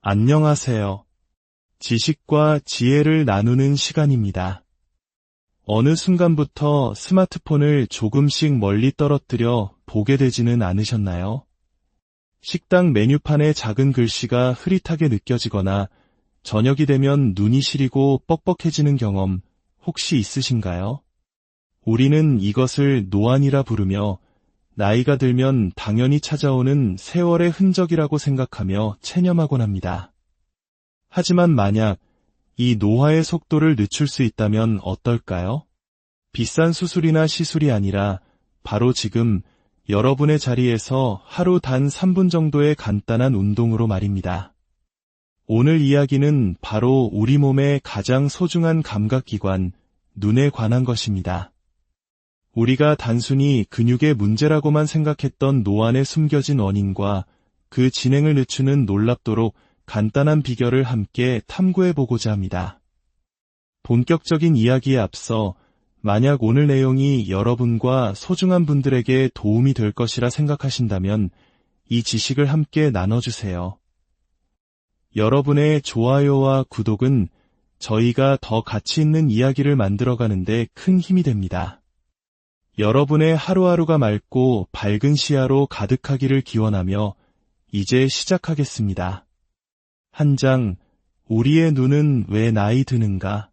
안녕하세요. 지식과 지혜를 나누는 시간입니다. 어느 순간부터 스마트폰을 조금씩 멀리 떨어뜨려 보게 되지는 않으셨나요? 식당 메뉴판에 작은 글씨가 흐릿하게 느껴지거나 저녁이 되면 눈이 시리고 뻑뻑해지는 경험 혹시 있으신가요? 우리는 이것을 노안이라 부르며 나이가 들면 당연히 찾아오는 세월의 흔적이라고 생각하며 체념하곤 합니다. 하지만 만약 이 노화의 속도를 늦출 수 있다면 어떨까요? 비싼 수술이나 시술이 아니라 바로 지금 여러분의 자리에서 하루 단 3분 정도의 간단한 운동으로 말입니다. 오늘 이야기는 바로 우리 몸의 가장 소중한 감각기관, 눈에 관한 것입니다. 우리가 단순히 근육의 문제라고만 생각했던 노안에 숨겨진 원인과 그 진행을 늦추는 놀랍도록 간단한 비결을 함께 탐구해보고자 합니다. 본격적인 이야기에 앞서 만약 오늘 내용이 여러분과 소중한 분들에게 도움이 될 것이라 생각하신다면 이 지식을 함께 나눠주세요. 여러분의 좋아요와 구독은 저희가 더 가치 있는 이야기를 만들어가는데 큰 힘이 됩니다. 여러분의 하루하루가 맑고 밝은 시야로 가득하기를 기원하며 이제 시작하겠습니다. 한 장, 우리의 눈은 왜 나이 드는가?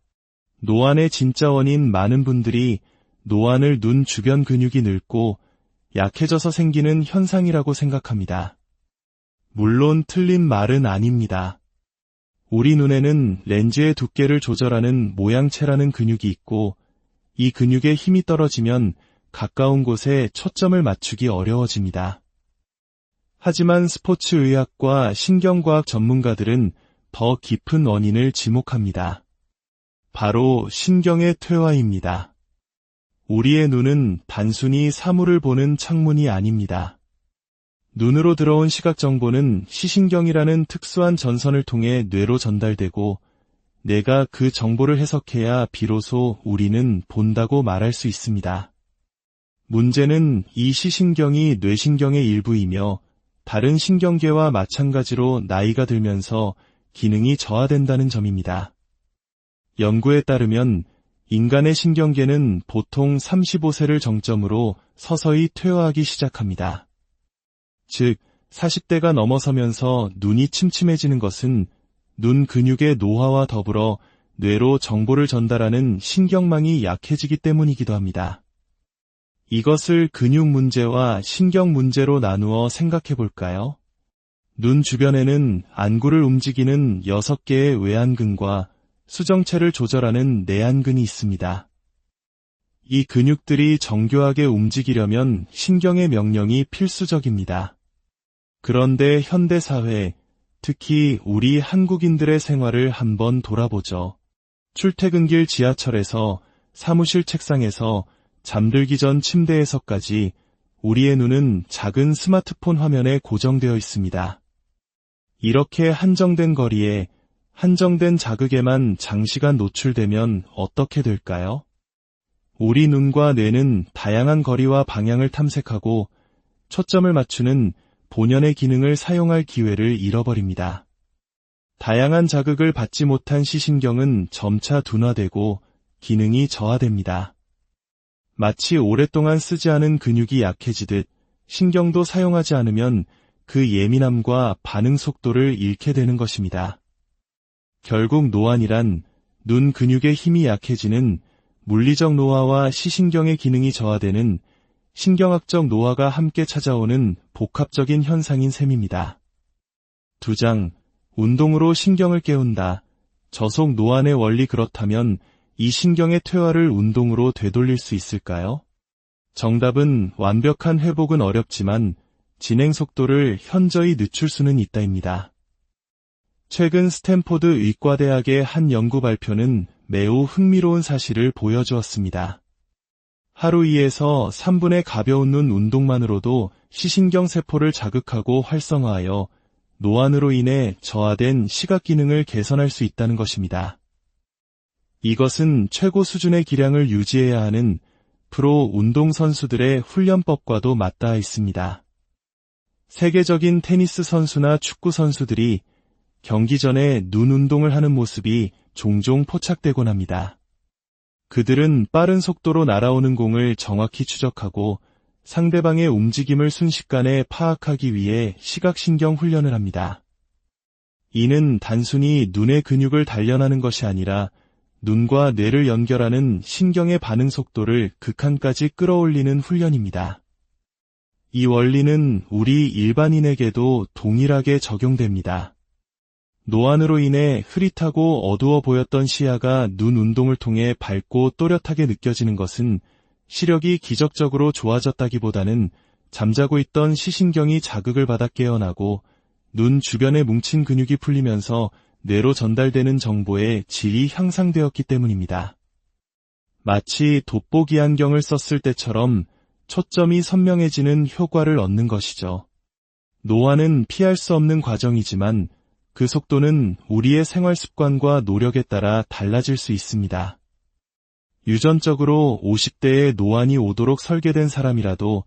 노안의 진짜 원인 많은 분들이 노안을 눈 주변 근육이 늙고 약해져서 생기는 현상이라고 생각합니다. 물론 틀린 말은 아닙니다. 우리 눈에는 렌즈의 두께를 조절하는 모양체라는 근육이 있고 이 근육의 힘이 떨어지면 가까운 곳에 초점을 맞추기 어려워집니다. 하지만 스포츠의학과 신경과학 전문가들은 더 깊은 원인을 지목합니다. 바로 신경의 퇴화입니다. 우리의 눈은 단순히 사물을 보는 창문이 아닙니다. 눈으로 들어온 시각 정보는 시신경이라는 특수한 전선을 통해 뇌로 전달되고 뇌가 그 정보를 해석해야 비로소 우리는 본다고 말할 수 있습니다. 문제는 이 시신경이 뇌신경의 일부이며 다른 신경계와 마찬가지로 나이가 들면서 기능이 저하된다는 점입니다. 연구에 따르면 인간의 신경계는 보통 35세를 정점으로 서서히 퇴화하기 시작합니다. 즉, 40대가 넘어서면서 눈이 침침해지는 것은 눈 근육의 노화와 더불어 뇌로 정보를 전달하는 신경망이 약해지기 때문이기도 합니다. 이것을 근육 문제와 신경 문제로 나누어 생각해 볼까요? 눈 주변에는 안구를 움직이는 6개의 외안근과 수정체를 조절하는 내안근이 있습니다. 이 근육들이 정교하게 움직이려면 신경의 명령이 필수적입니다. 그런데 현대사회, 특히 우리 한국인들의 생활을 한번 돌아보죠. 출퇴근길 지하철에서, 사무실 책상에서, 잠들기 전 침대에서까지 우리의 눈은 작은 스마트폰 화면에 고정되어 있습니다. 이렇게 한정된 거리에 한정된 자극에만 장시간 노출되면 어떻게 될까요? 우리 눈과 뇌는 다양한 거리와 방향을 탐색하고 초점을 맞추는 본연의 기능을 사용할 기회를 잃어버립니다. 다양한 자극을 받지 못한 시신경은 점차 둔화되고 기능이 저하됩니다. 마치 오랫동안 쓰지 않은 근육이 약해지듯 신경도 사용하지 않으면 그 예민함과 반응 속도를 잃게 되는 것입니다. 결국 노안이란 눈 근육의 힘이 약해지는 물리적 노화와 시신경의 기능이 저하되는 신경학적 노화가 함께 찾아오는 복합적인 현상인 셈입니다. 2장, 운동으로 신경을 깨운다. 저속 노안의 원리. 그렇다면 이 신경의 퇴화를 운동으로 되돌릴 수 있을까요? 정답은 완벽한 회복은 어렵지만 진행 속도를 현저히 늦출 수는 있다입니다. 최근 스탠포드 의과대학의 한 연구 발표는 매우 흥미로운 사실을 보여주었습니다. 하루 2에서 3분의 가벼운 눈 운동만으로도 시신경 세포를 자극하고 활성화하여 노안으로 인해 저하된 시각 기능을 개선할 수 있다는 것입니다. 이것은 최고 수준의 기량을 유지해야 하는 프로 운동선수들의 훈련법과도 맞닿아 있습니다. 세계적인 테니스 선수나 축구 선수들이 경기 전에 눈 운동을 하는 모습이 종종 포착되곤 합니다. 그들은 빠른 속도로 날아오는 공을 정확히 추적하고 상대방의 움직임을 순식간에 파악하기 위해 시각신경 훈련을 합니다. 이는 단순히 눈의 근육을 단련하는 것이 아니라 눈과 뇌를 연결하는 신경의 반응 속도를 극한까지 끌어올리는 훈련입니다. 이 원리는 우리 일반인에게도 동일하게 적용됩니다. 노안으로 인해 흐릿하고 어두워 보였던 시야가 눈 운동을 통해 밝고 또렷하게 느껴지는 것은 시력이 기적적으로 좋아졌다기보다는 잠자고 있던 시신경이 자극을 받아 깨어나고 눈 주변에 뭉친 근육이 풀리면서 뇌로 전달되는 정보의 질이 향상되었기 때문입니다. 마치 돋보기 안경을 썼을 때처럼 초점이 선명해지는 효과를 얻는 것이죠. 노안은 피할 수 없는 과정이지만 그 속도는 우리의 생활 습관과 노력에 따라 달라질 수 있습니다. 유전적으로 50대에 노안이 오도록 설계된 사람이라도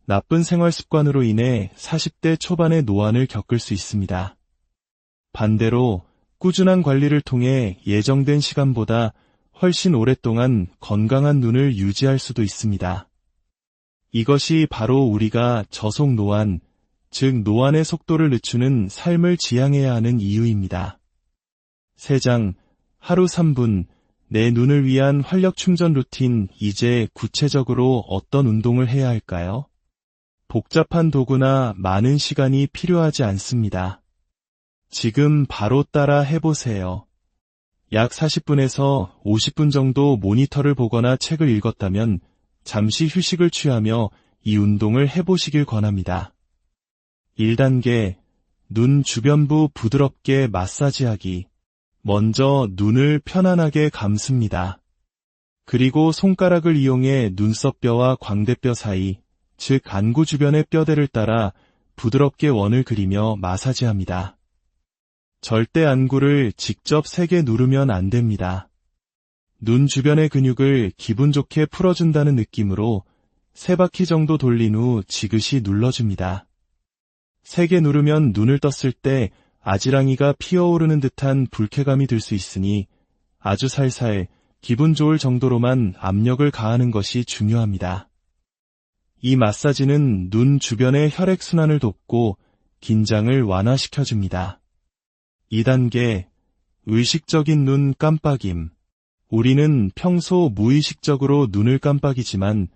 나쁜 생활 습관으로 인해 40대 초반의 노안을 겪을 수 있습니다. 반대로 꾸준한 관리를 통해 예정된 시간보다 훨씬 오랫동안 건강한 눈을 유지할 수도 있습니다. 이것이 바로 우리가 저속 노안, 즉 노안의 속도를 늦추는 삶을 지향해야 하는 이유입니다. 3장, 하루 3분, 내 눈을 위한 활력 충전 루틴. 이제 구체적으로 어떤 운동을 해야 할까요? 복잡한 도구나 많은 시간이 필요하지 않습니다. 지금 바로 따라 해보세요. 약 40분에서 50분 정도 모니터를 보거나 책을 읽었다면 잠시 휴식을 취하며 이 운동을 해보시길 권합니다. 1단계, 눈 주변부 부드럽게 마사지하기. 먼저 눈을 편안하게 감습니다. 그리고 손가락을 이용해 눈썹뼈와 광대뼈 사이, 즉 안구 주변의 뼈대를 따라 부드럽게 원을 그리며 마사지합니다. 절대 안구를 직접 세게 누르면 안 됩니다. 눈 주변의 근육을 기분 좋게 풀어준다는 느낌으로 3바퀴 정도 돌린 후 지그시 눌러줍니다. 세게 누르면 눈을 떴을 때 아지랑이가 피어오르는 듯한 불쾌감이 들 수 있으니 아주 살살 기분 좋을 정도로만 압력을 가하는 것이 중요합니다. 이 마사지는 눈 주변의 혈액순환을 돕고 긴장을 완화시켜줍니다. 2단계, 의식적인 눈 깜빡임. 우리는 평소 무의식적으로 눈을 깜빡이지만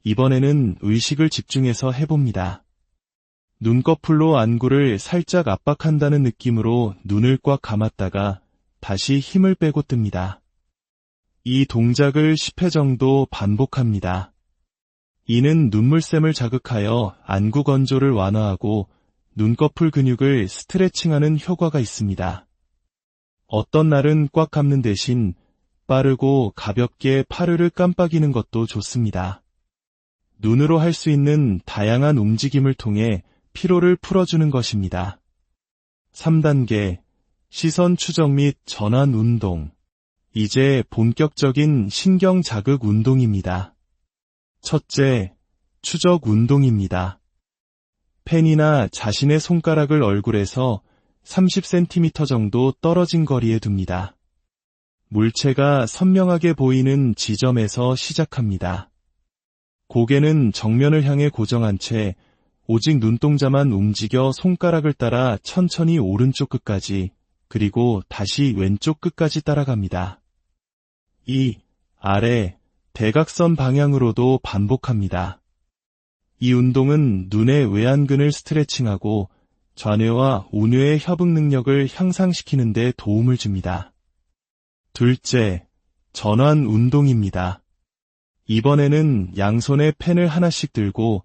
이번에는 의식을 집중해서 해봅니다. 눈꺼풀로 안구를 살짝 압박한다는 느낌으로 눈을 꽉 감았다가 다시 힘을 빼고 뜹니다. 이 동작을 10회 정도 반복합니다. 이는 눈물샘을 자극하여 안구 건조를 완화하고 눈꺼풀 근육을 스트레칭하는 효과가 있습니다. 어떤 날은 꽉 감는 대신 빠르고 가볍게 파르르 깜빡이는 것도 좋습니다. 눈으로 할 수 있는 다양한 움직임을 통해 피로를 풀어주는 것입니다. 3단계, 시선 추적 및 전환 운동. 이제 본격적인 신경 자극 운동입니다. 첫째, 추적 운동입니다. 펜이나 자신의 손가락을 얼굴에서 30cm 정도 떨어진 거리에 둡니다. 물체가 선명하게 보이는 지점에서 시작합니다. 고개는 정면을 향해 고정한 채 오직 눈동자만 움직여 손가락을 따라 천천히 오른쪽 끝까지, 그리고 다시 왼쪽 끝까지 따라갑니다. 이, 아래, 대각선 방향으로도 반복합니다. 이 운동은 눈의 외안근을 스트레칭하고 좌뇌와 우뇌의 협응 능력을 향상시키는 데 도움을 줍니다. 둘째, 전환 운동입니다. 이번에는 양손에 펜을 하나씩 들고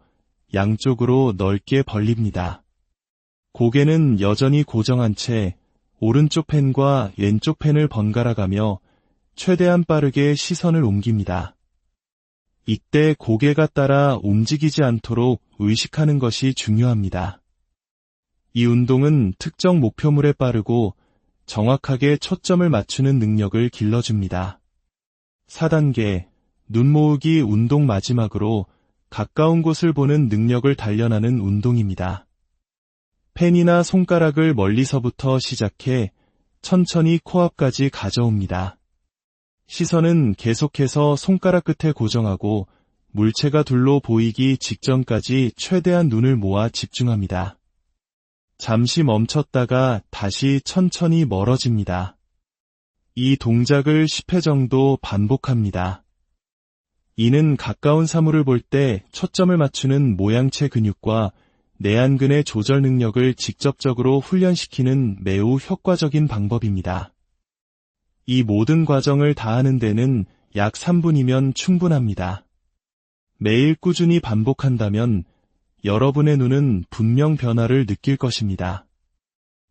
양쪽으로 넓게 벌립니다. 고개는 여전히 고정한 채 오른쪽 펜과 왼쪽 펜을 번갈아가며 최대한 빠르게 시선을 옮깁니다. 이때 고개가 따라 움직이지 않도록 의식하는 것이 중요합니다. 이 운동은 특정 목표물에 빠르고 정확하게 초점을 맞추는 능력을 길러줍니다. 4단계, 눈 모으기 운동. 마지막으로 가까운 곳을 보는 능력을 단련하는 운동입니다. 펜이나 손가락을 멀리서부터 시작해 천천히 코앞까지 가져옵니다. 시선은 계속해서 손가락 끝에 고정하고 물체가 둘로 보이기 직전까지 최대한 눈을 모아 집중합니다. 잠시 멈췄다가 다시 천천히 멀어집니다. 이 동작을 10회 정도 반복합니다. 이는 가까운 사물을 볼 때 초점을 맞추는 모양체 근육과 내안근의 조절 능력을 직접적으로 훈련시키는 매우 효과적인 방법입니다. 이 모든 과정을 다 하는 데는 약 3분이면 충분합니다. 매일 꾸준히 반복한다면 여러분의 눈은 분명 변화를 느낄 것입니다.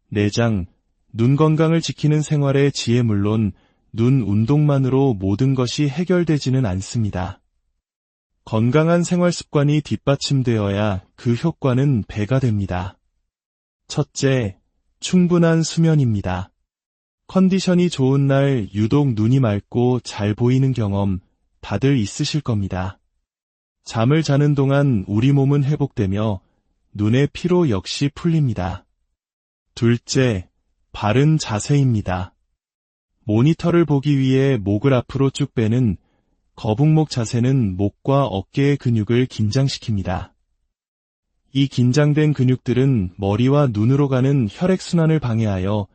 내장, 눈 건강을 지키는 생활의 지혜 물론 눈 운동만으로 모든 것이 해결되지는 않습니다. 건강한 생활 습관이 뒷받침되어야 그 효과는 배가 됩니다. 첫째, 충분한 수면입니다. 컨디션이 좋은 날 유독 눈이 맑고 잘 보이는 경험 다들 있으실 겁니다. 잠을 자는 동안 우리 몸은 회복되며 눈의 피로 역시 풀립니다. 둘째, 바른 자세입니다. 모니터를 보기 위해 목을 앞으로 쭉 빼는 거북목 자세는 목과 어깨의 근육을 긴장시킵니다. 이 긴장된 근육들은 머리와 눈으로 가는 혈액순환을 방해하여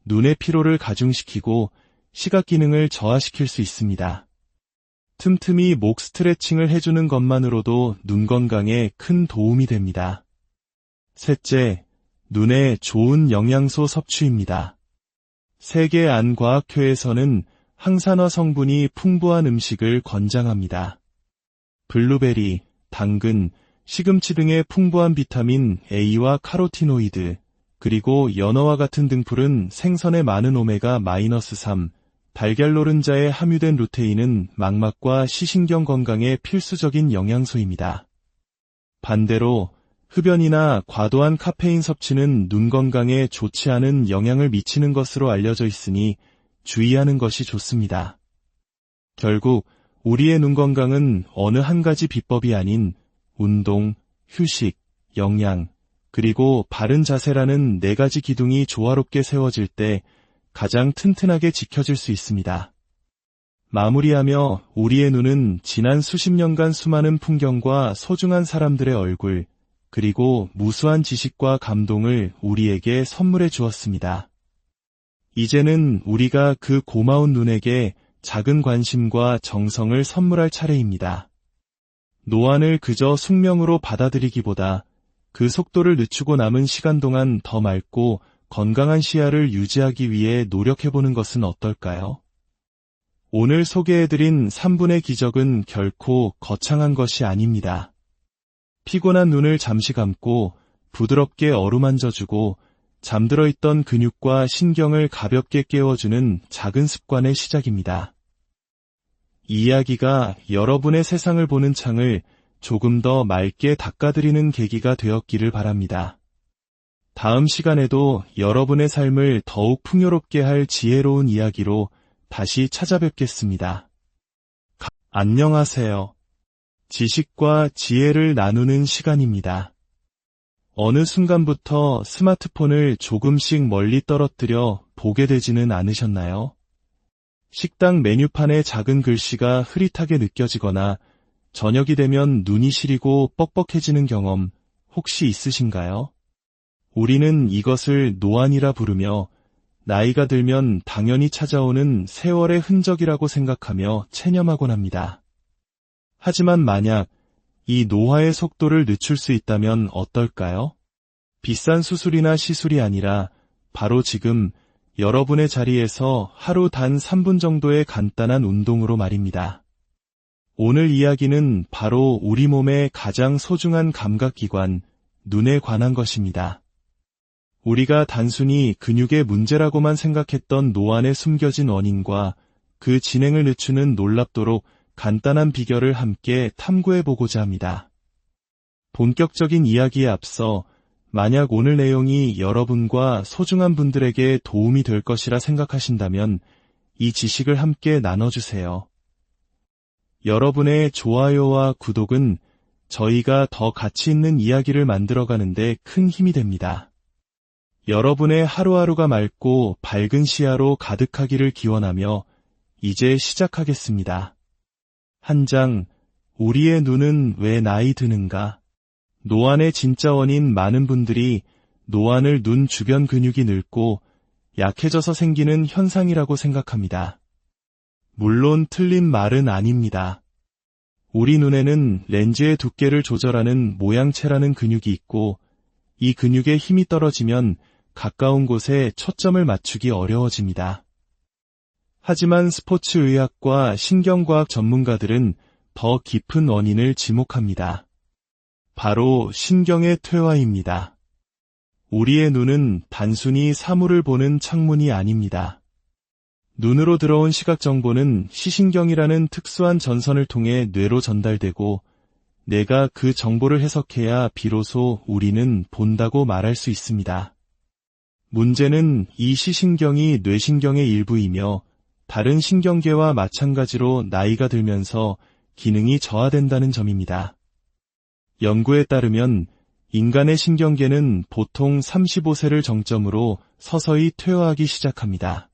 눈의 피로를 가중시키고 시각 기능을 저하시킬 수 있습니다. 틈틈이 목 스트레칭을 해주는 것만으로도 눈 건강에 큰 도움이 됩니다. 셋째, 눈에 좋은 영양소 섭취입니다. 세계 안과학회에서는 항산화 성분이 풍부한 음식을 권장합니다. 블루베리, 당근, 시금치 등의 풍부한 비타민 A와 카로티노이드, 그리고 연어와 같은 등풀은 생선에 많은 오메가-3, 달걀 노른자에 함유된 루테인은 망막과 시신경 건강에 필수적인 영양소입니다. 반대로 흡연이나 과도한 카페인 섭취는 눈 건강에 좋지 않은 영향을 미치는 것으로 알려져 있으니 주의하는 것이 좋습니다. 결국 우리의 눈 건강은 어느 한 가지 비법이 아닌 운동, 휴식, 영양, 그리고 바른 자세라는 4가지 기둥이 조화롭게 세워질 때 가장 튼튼하게 지켜질 수 있습니다. 마무리하며 우리의 눈은 지난 수십 년간 수많은 풍경과 소중한 사람들의 얼굴, 그리고 무수한 지식과 감동을 우리에게 선물해 주었습니다. 이제는 우리가 그 고마운 눈에게 작은 관심과 정성을 선물할 차례입니다. 노안을 그저 숙명으로 받아들이기보다 그 속도를 늦추고 남은 시간 동안 더 맑고 건강한 시야를 유지하기 위해 노력해보는 것은 어떨까요? 오늘 소개해드린 3분의 기적은 결코 거창한 것이 아닙니다. 피곤한 눈을 잠시 감고 부드럽게 어루만져주고 잠들어 있던 근육과 신경을 가볍게 깨워주는 작은 습관의 시작입니다. 이 이야기가 여러분의 세상을 보는 창을 조금 더 맑게 닦아드리는 계기가 되었기를 바랍니다. 다음 시간에도 여러분의 삶을 더욱 풍요롭게 할 지혜로운 이야기로 다시 찾아뵙겠습니다. 안녕하세요. 지식과 지혜를 나누는 시간입니다. 어느 순간부터 스마트폰을 조금씩 멀리 떨어뜨려 보게 되지는 않으셨나요? 식당 메뉴판의 작은 글씨가 흐릿하게 느껴지거나 저녁이 되면 눈이 시리고 뻑뻑해지는 경험 혹시 있으신가요? 우리는 이것을 노안이라 부르며 나이가 들면 당연히 찾아오는 세월의 흔적이라고 생각하며 체념하곤 합니다. 하지만 만약 이 노화의 속도를 늦출 수 있다면 어떨까요? 비싼 수술이나 시술이 아니라 바로 지금 여러분의 자리에서 하루 단 3분 정도의 간단한 운동으로 말입니다. 오늘 이야기는 바로 우리 몸의 가장 소중한 감각기관, 눈에 관한 것입니다. 우리가 단순히 근육의 문제라고만 생각했던 노안의 숨겨진 원인과 그 진행을 늦추는 놀랍도록 간단한 비결을 함께 탐구해보고자 합니다. 본격적인 이야기에 앞서 만약 오늘 내용이 여러분과 소중한 분들에게 도움이 될 것이라 생각하신다면 이 지식을 함께 나눠주세요. 여러분의 좋아요와 구독은 저희가 더 가치 있는 이야기를 만들어가는데 큰 힘이 됩니다. 여러분의 하루하루가 맑고 밝은 시야로 가득하기를 기원하며 이제 시작하겠습니다. 한 장, 우리의 눈은 왜 나이 드는가? 노안의 진짜 원인 많은 분들이 노안을 눈 주변 근육이 늙고 약해져서 생기는 현상이라고 생각합니다. 물론 틀린 말은 아닙니다. 우리 눈에는 렌즈의 두께를 조절하는 모양체라는 근육이 있고 이 근육의 힘이 떨어지면 가까운 곳에 초점을 맞추기 어려워집니다. 하지만 스포츠의학과 신경과학 전문가들은 더 깊은 원인을 지목합니다. 바로 신경의 퇴화입니다. 우리의 눈은 단순히 사물을 보는 창문이 아닙니다. 눈으로 들어온 시각 정보는 시신경이라는 특수한 전선을 통해 뇌로 전달되고 뇌가 그 정보를 해석해야 비로소 우리는 본다고 말할 수 있습니다. 문제는 이 시신경이 뇌신경의 일부이며 다른 신경계와 마찬가지로 나이가 들면서 기능이 저하된다는 점입니다. 연구에 따르면 인간의 신경계는 보통 35세를 정점으로 서서히 퇴화하기 시작합니다.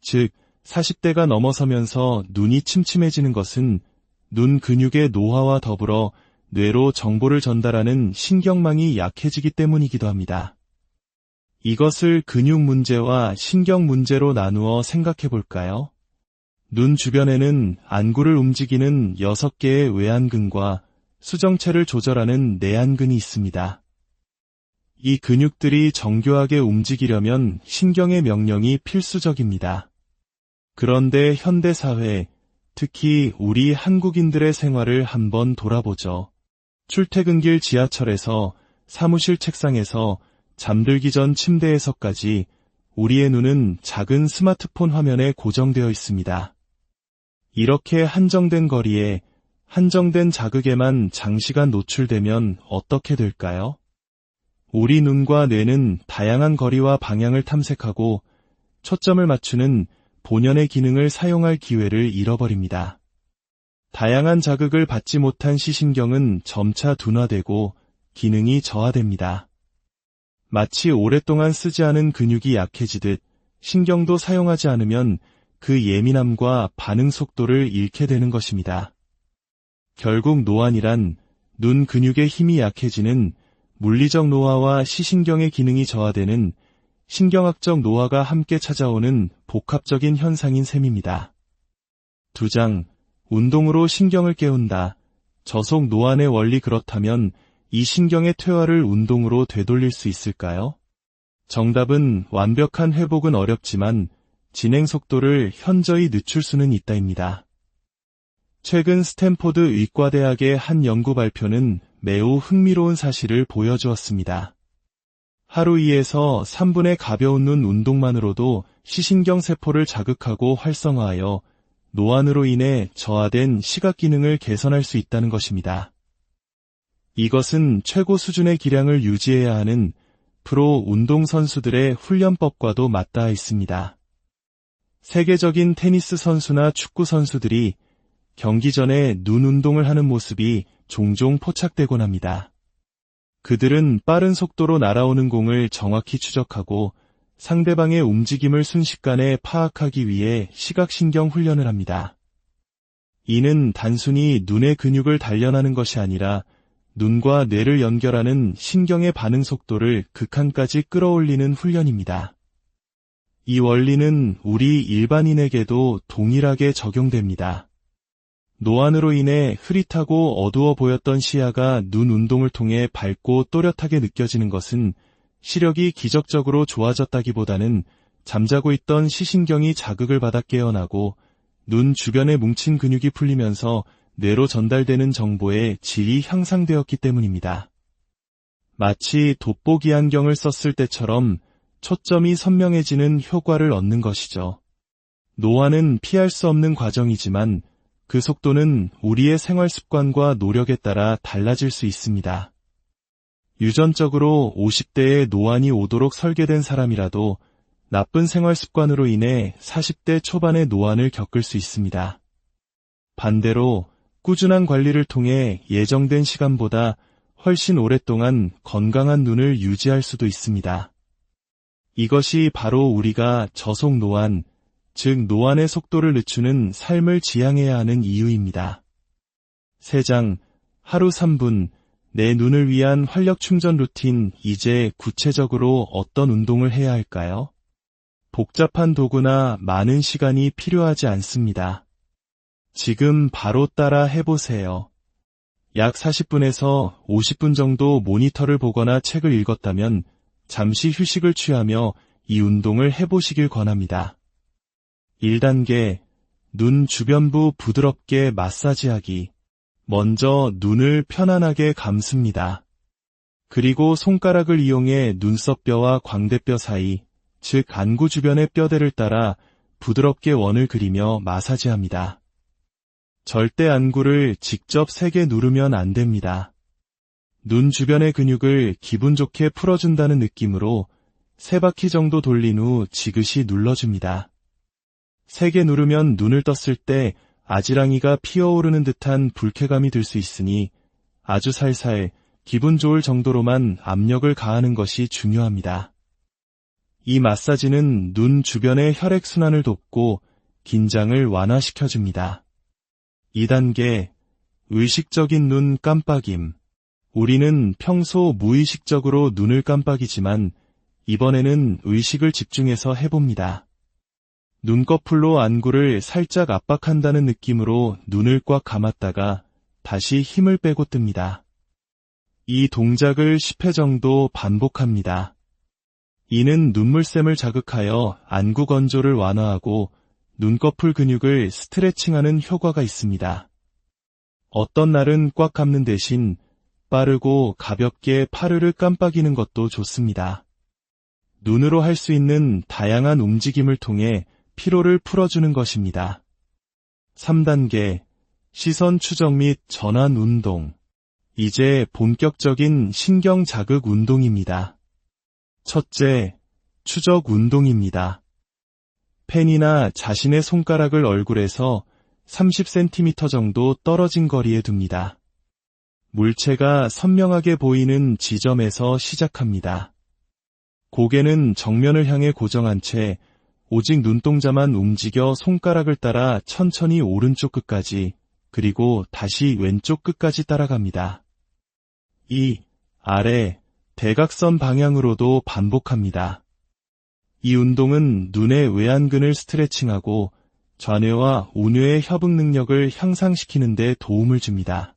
즉, 40대가 넘어서면서 눈이 침침해지는 것은 눈 근육의 노화와 더불어 뇌로 정보를 전달하는 신경망이 약해지기 때문이기도 합니다. 이것을 근육 문제와 신경 문제로 나누어 생각해 볼까요? 눈 주변에는 안구를 움직이는 6개의 외안근과 수정체를 조절하는 내안근이 있습니다. 이 근육들이 정교하게 움직이려면 신경의 명령이 필수적입니다. 그런데 현대사회, 특히 우리 한국인들의 생활을 한번 돌아보죠. 출퇴근길 지하철에서, 사무실 책상에서, 잠들기 전 침대에서까지 우리의 눈은 작은 스마트폰 화면에 고정되어 있습니다. 이렇게 한정된 거리에 한정된 자극에만 장시간 노출되면 어떻게 될까요? 우리 눈과 뇌는 다양한 거리와 방향을 탐색하고 초점을 맞추는 본연의 기능을 사용할 기회를 잃어버립니다. 다양한 자극을 받지 못한 시신경은 점차 둔화되고 기능이 저하됩니다. 마치 오랫동안 쓰지 않은 근육이 약해지듯 신경도 사용하지 않으면 그 예민함과 반응 속도를 잃게 되는 것입니다. 결국 노안이란 눈 근육의 힘이 약해지는 물리적 노화와 시신경의 기능이 저하되는 신경학적 노화가 함께 찾아오는 복합적인 현상인 셈입니다. 2장, 운동으로 신경을 깨운다. 저속 노안의 원리. 그렇다면 이 신경의 퇴화를 운동으로 되돌릴 수 있을까요? 정답은 완벽한 회복은 어렵지만 진행 속도를 현저히 늦출 수는 있다입니다. 최근 스탠포드 의과대학의 한 연구 발표는 매우 흥미로운 사실을 보여주었습니다. 하루 2에서 3분의 가벼운 눈 운동만으로도 시신경 세포를 자극하고 활성화하여 노안으로 인해 저하된 시각 기능을 개선할 수 있다는 것입니다. 이것은 최고 수준의 기량을 유지해야 하는 프로 운동선수들의 훈련법과도 맞닿아 있습니다. 세계적인 테니스 선수나 축구 선수들이 경기 전에 눈 운동을 하는 모습이 종종 포착되곤 합니다. 그들은 빠른 속도로 날아오는 공을 정확히 추적하고 상대방의 움직임을 순식간에 파악하기 위해 시각신경 훈련을 합니다. 이는 단순히 눈의 근육을 단련하는 것이 아니라 눈과 뇌를 연결하는 신경의 반응 속도를 극한까지 끌어올리는 훈련입니다. 이 원리는 우리 일반인에게도 동일하게 적용됩니다. 노안으로 인해 흐릿하고 어두워 보였던 시야가 눈 운동을 통해 밝고 또렷하게 느껴지는 것은 시력이 기적적으로 좋아졌다기보다는 잠자고 있던 시신경이 자극을 받아 깨어나고 눈 주변에 뭉친 근육이 풀리면서 뇌로 전달되는 정보의 질이 향상되었기 때문입니다. 마치 돋보기 안경을 썼을 때처럼 초점이 선명해지는 효과를 얻는 것이죠. 노안은 피할 수 없는 과정이지만 그 속도는 우리의 생활 습관과 노력에 따라 달라질 수 있습니다. 유전적으로 50대에 노안이 오도록 설계된 사람이라도 나쁜 생활 습관으로 인해 40대 초반의 노안을 겪을 수 있습니다. 반대로 꾸준한 관리를 통해 예정된 시간보다 훨씬 오랫동안 건강한 눈을 유지할 수도 있습니다. 이것이 바로 우리가 저속 노안, 즉 노안의 속도를 늦추는 삶을 지향해야 하는 이유입니다. 3장, 하루 3분, 내 눈을 위한 활력 충전 루틴. 이제 구체적으로 어떤 운동을 해야 할까요? 복잡한 도구나 많은 시간이 필요하지 않습니다. 지금 바로 따라 해보세요. 약 40분에서 50분 정도 모니터를 보거나 책을 읽었다면 잠시 휴식을 취하며 이 운동을 해보시길 권합니다. 1단계, 눈 주변부 부드럽게 마사지하기. 먼저 눈을 편안하게 감습니다. 그리고 손가락을 이용해 눈썹뼈와 광대뼈 사이, 즉 안구 주변의 뼈대를 따라 부드럽게 원을 그리며 마사지합니다. 절대 안구를 직접 세게 누르면 안 됩니다. 눈 주변의 근육을 기분 좋게 풀어준다는 느낌으로 3바퀴 정도 돌린 후 지그시 눌러줍니다. 세게 누르면 눈을 떴을 때 아지랑이가 피어오르는 듯한 불쾌감이 들 수 있으니 아주 살살 기분 좋을 정도로만 압력을 가하는 것이 중요합니다. 이 마사지는 눈 주변의 혈액순환을 돕고 긴장을 완화시켜줍니다. 2단계, 의식적인 눈 깜빡임. 우리는 평소 무의식적으로 눈을 깜빡이지만 이번에는 의식을 집중해서 해봅니다. 눈꺼풀로 안구를 살짝 압박한다는 느낌으로 눈을 꽉 감았다가 다시 힘을 빼고 뜹니다. 이 동작을 10회 정도 반복합니다. 이는 눈물샘을 자극하여 안구 건조를 완화하고 눈꺼풀 근육을 스트레칭하는 효과가 있습니다. 어떤 날은 꽉 감는 대신 빠르고 가볍게 파르르 깜빡이는 것도 좋습니다. 눈으로 할 수 있는 다양한 움직임을 통해 피로를 풀어주는 것입니다. 3단계, 시선 추적 및 전환 운동. 이제 본격적인 신경 자극 운동입니다. 첫째, 추적 운동입니다. 펜이나 자신의 손가락을 얼굴에서 30cm 정도 떨어진 거리에 둡니다. 물체가 선명하게 보이는 지점에서 시작합니다. 고개는 정면을 향해 고정한 채 오직 눈동자만 움직여 손가락을 따라 천천히 오른쪽 끝까지, 그리고 다시 왼쪽 끝까지 따라갑니다. 이, 아래, 대각선 방향으로도 반복합니다. 이 운동은 눈의 외안근을 스트레칭하고 좌뇌와 우뇌의 협응 능력을 향상시키는 데 도움을 줍니다.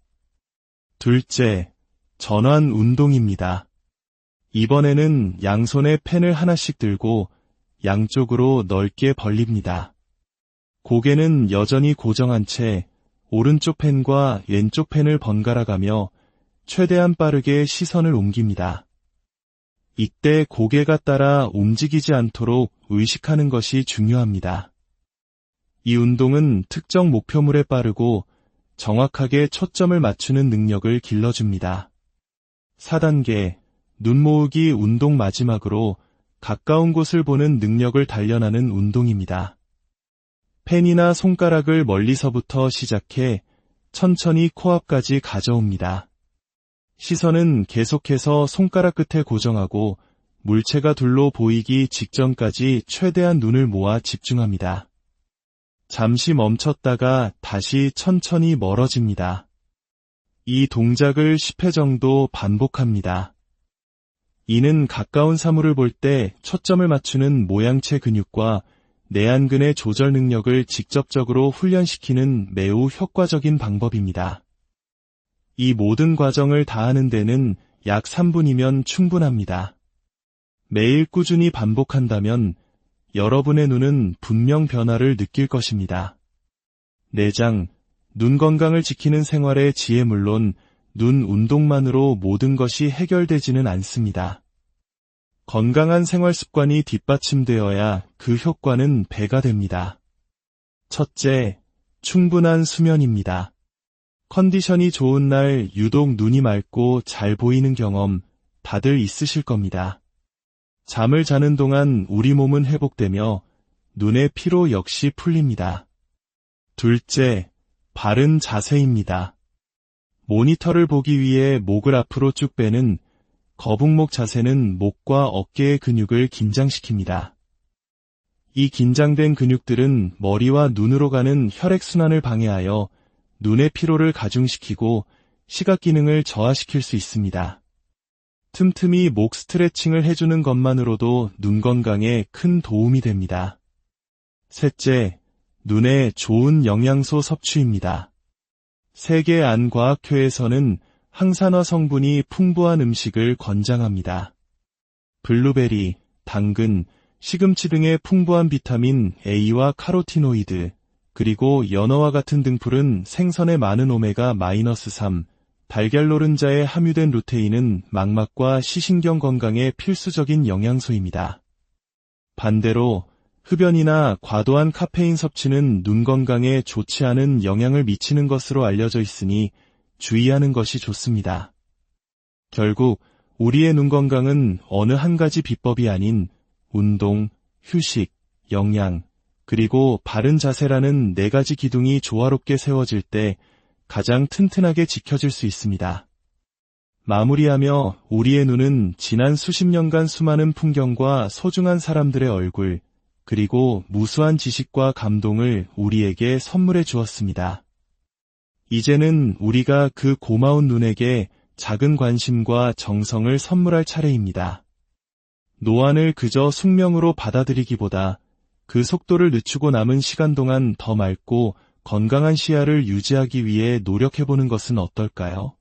둘째, 전환 운동입니다. 이번에는 양손에 펜을 하나씩 들고 양쪽으로 넓게 벌립니다. 고개는 여전히 고정한 채 오른쪽 펜과 왼쪽 펜을 번갈아가며 최대한 빠르게 시선을 옮깁니다. 이때 고개가 따라 움직이지 않도록 의식하는 것이 중요합니다. 이 운동은 특정 목표물에 빠르고 정확하게 초점을 맞추는 능력을 길러줍니다. 4단계, 눈 모으기 운동. 마지막으로 가까운 곳을 보는 능력을 단련하는 운동입니다. 펜이나 손가락을 멀리서부터 시작해 천천히 코앞까지 가져옵니다. 시선은 계속해서 손가락 끝에 고정하고 물체가 둘로 보이기 직전까지 최대한 눈을 모아 집중합니다. 잠시 멈췄다가 다시 천천히 멀어집니다. 이 동작을 10회 정도 반복합니다. 이는 가까운 사물을 볼 때 초점을 맞추는 모양체 근육과 내안근의 조절 능력을 직접적으로 훈련시키는 매우 효과적인 방법입니다. 이 모든 과정을 다 하는 데는 약 3분이면 충분합니다. 매일 꾸준히 반복한다면 여러분의 눈은 분명 변화를 느낄 것입니다. 4장, 눈 건강을 지키는 생활의 지혜. 물론 눈 운동만으로 모든 것이 해결되지는 않습니다. 건강한 생활 습관이 뒷받침되어야 그 효과는 배가 됩니다. 첫째, 충분한 수면입니다. 컨디션이 좋은 날 유독 눈이 맑고 잘 보이는 경험 다들 있으실 겁니다. 잠을 자는 동안 우리 몸은 회복되며 눈의 피로 역시 풀립니다. 둘째, 바른 자세입니다. 모니터를 보기 위해 목을 앞으로 쭉 빼는 거북목 자세는 목과 어깨의 근육을 긴장시킵니다. 이 긴장된 근육들은 머리와 눈으로 가는 혈액순환을 방해하여 눈의 피로를 가중시키고 시각 기능을 저하시킬 수 있습니다. 틈틈이 목 스트레칭을 해주는 것만으로도 눈 건강에 큰 도움이 됩니다. 셋째, 눈에 좋은 영양소 섭취입니다. 세계안과학회에서는 항산화 성분이 풍부한 음식을 권장합니다. 블루베리, 당근, 시금치 등의 풍부한 비타민 A와 카로티노이드, 그리고 연어와 같은 등풀은 생선에 많은 오메가-3, 달걀 노른자에 함유된 루테인은 망막과 시신경 건강에 필수적인 영양소입니다. 반대로 흡연이나 과도한 카페인 섭취는 눈 건강에 좋지 않은 영향을 미치는 것으로 알려져 있으니 주의하는 것이 좋습니다. 결국 우리의 눈 건강은 어느 한 가지 비법이 아닌 운동, 휴식, 영양, 그리고 바른 자세라는 4가지 기둥이 조화롭게 세워질 때 가장 튼튼하게 지켜질 수 있습니다. 마무리하며 우리의 눈은 지난 수십 년간 수많은 풍경과 소중한 사람들의 얼굴, 그리고 무수한 지식과 감동을 우리에게 선물해 주었습니다. 이제는 우리가 그 고마운 눈에게 작은 관심과 정성을 선물할 차례입니다. 노안을 그저 숙명으로 받아들이기보다 그 속도를 늦추고 남은 시간 동안 더 맑고 건강한 시야를 유지하기 위해 노력해보는 것은 어떨까요?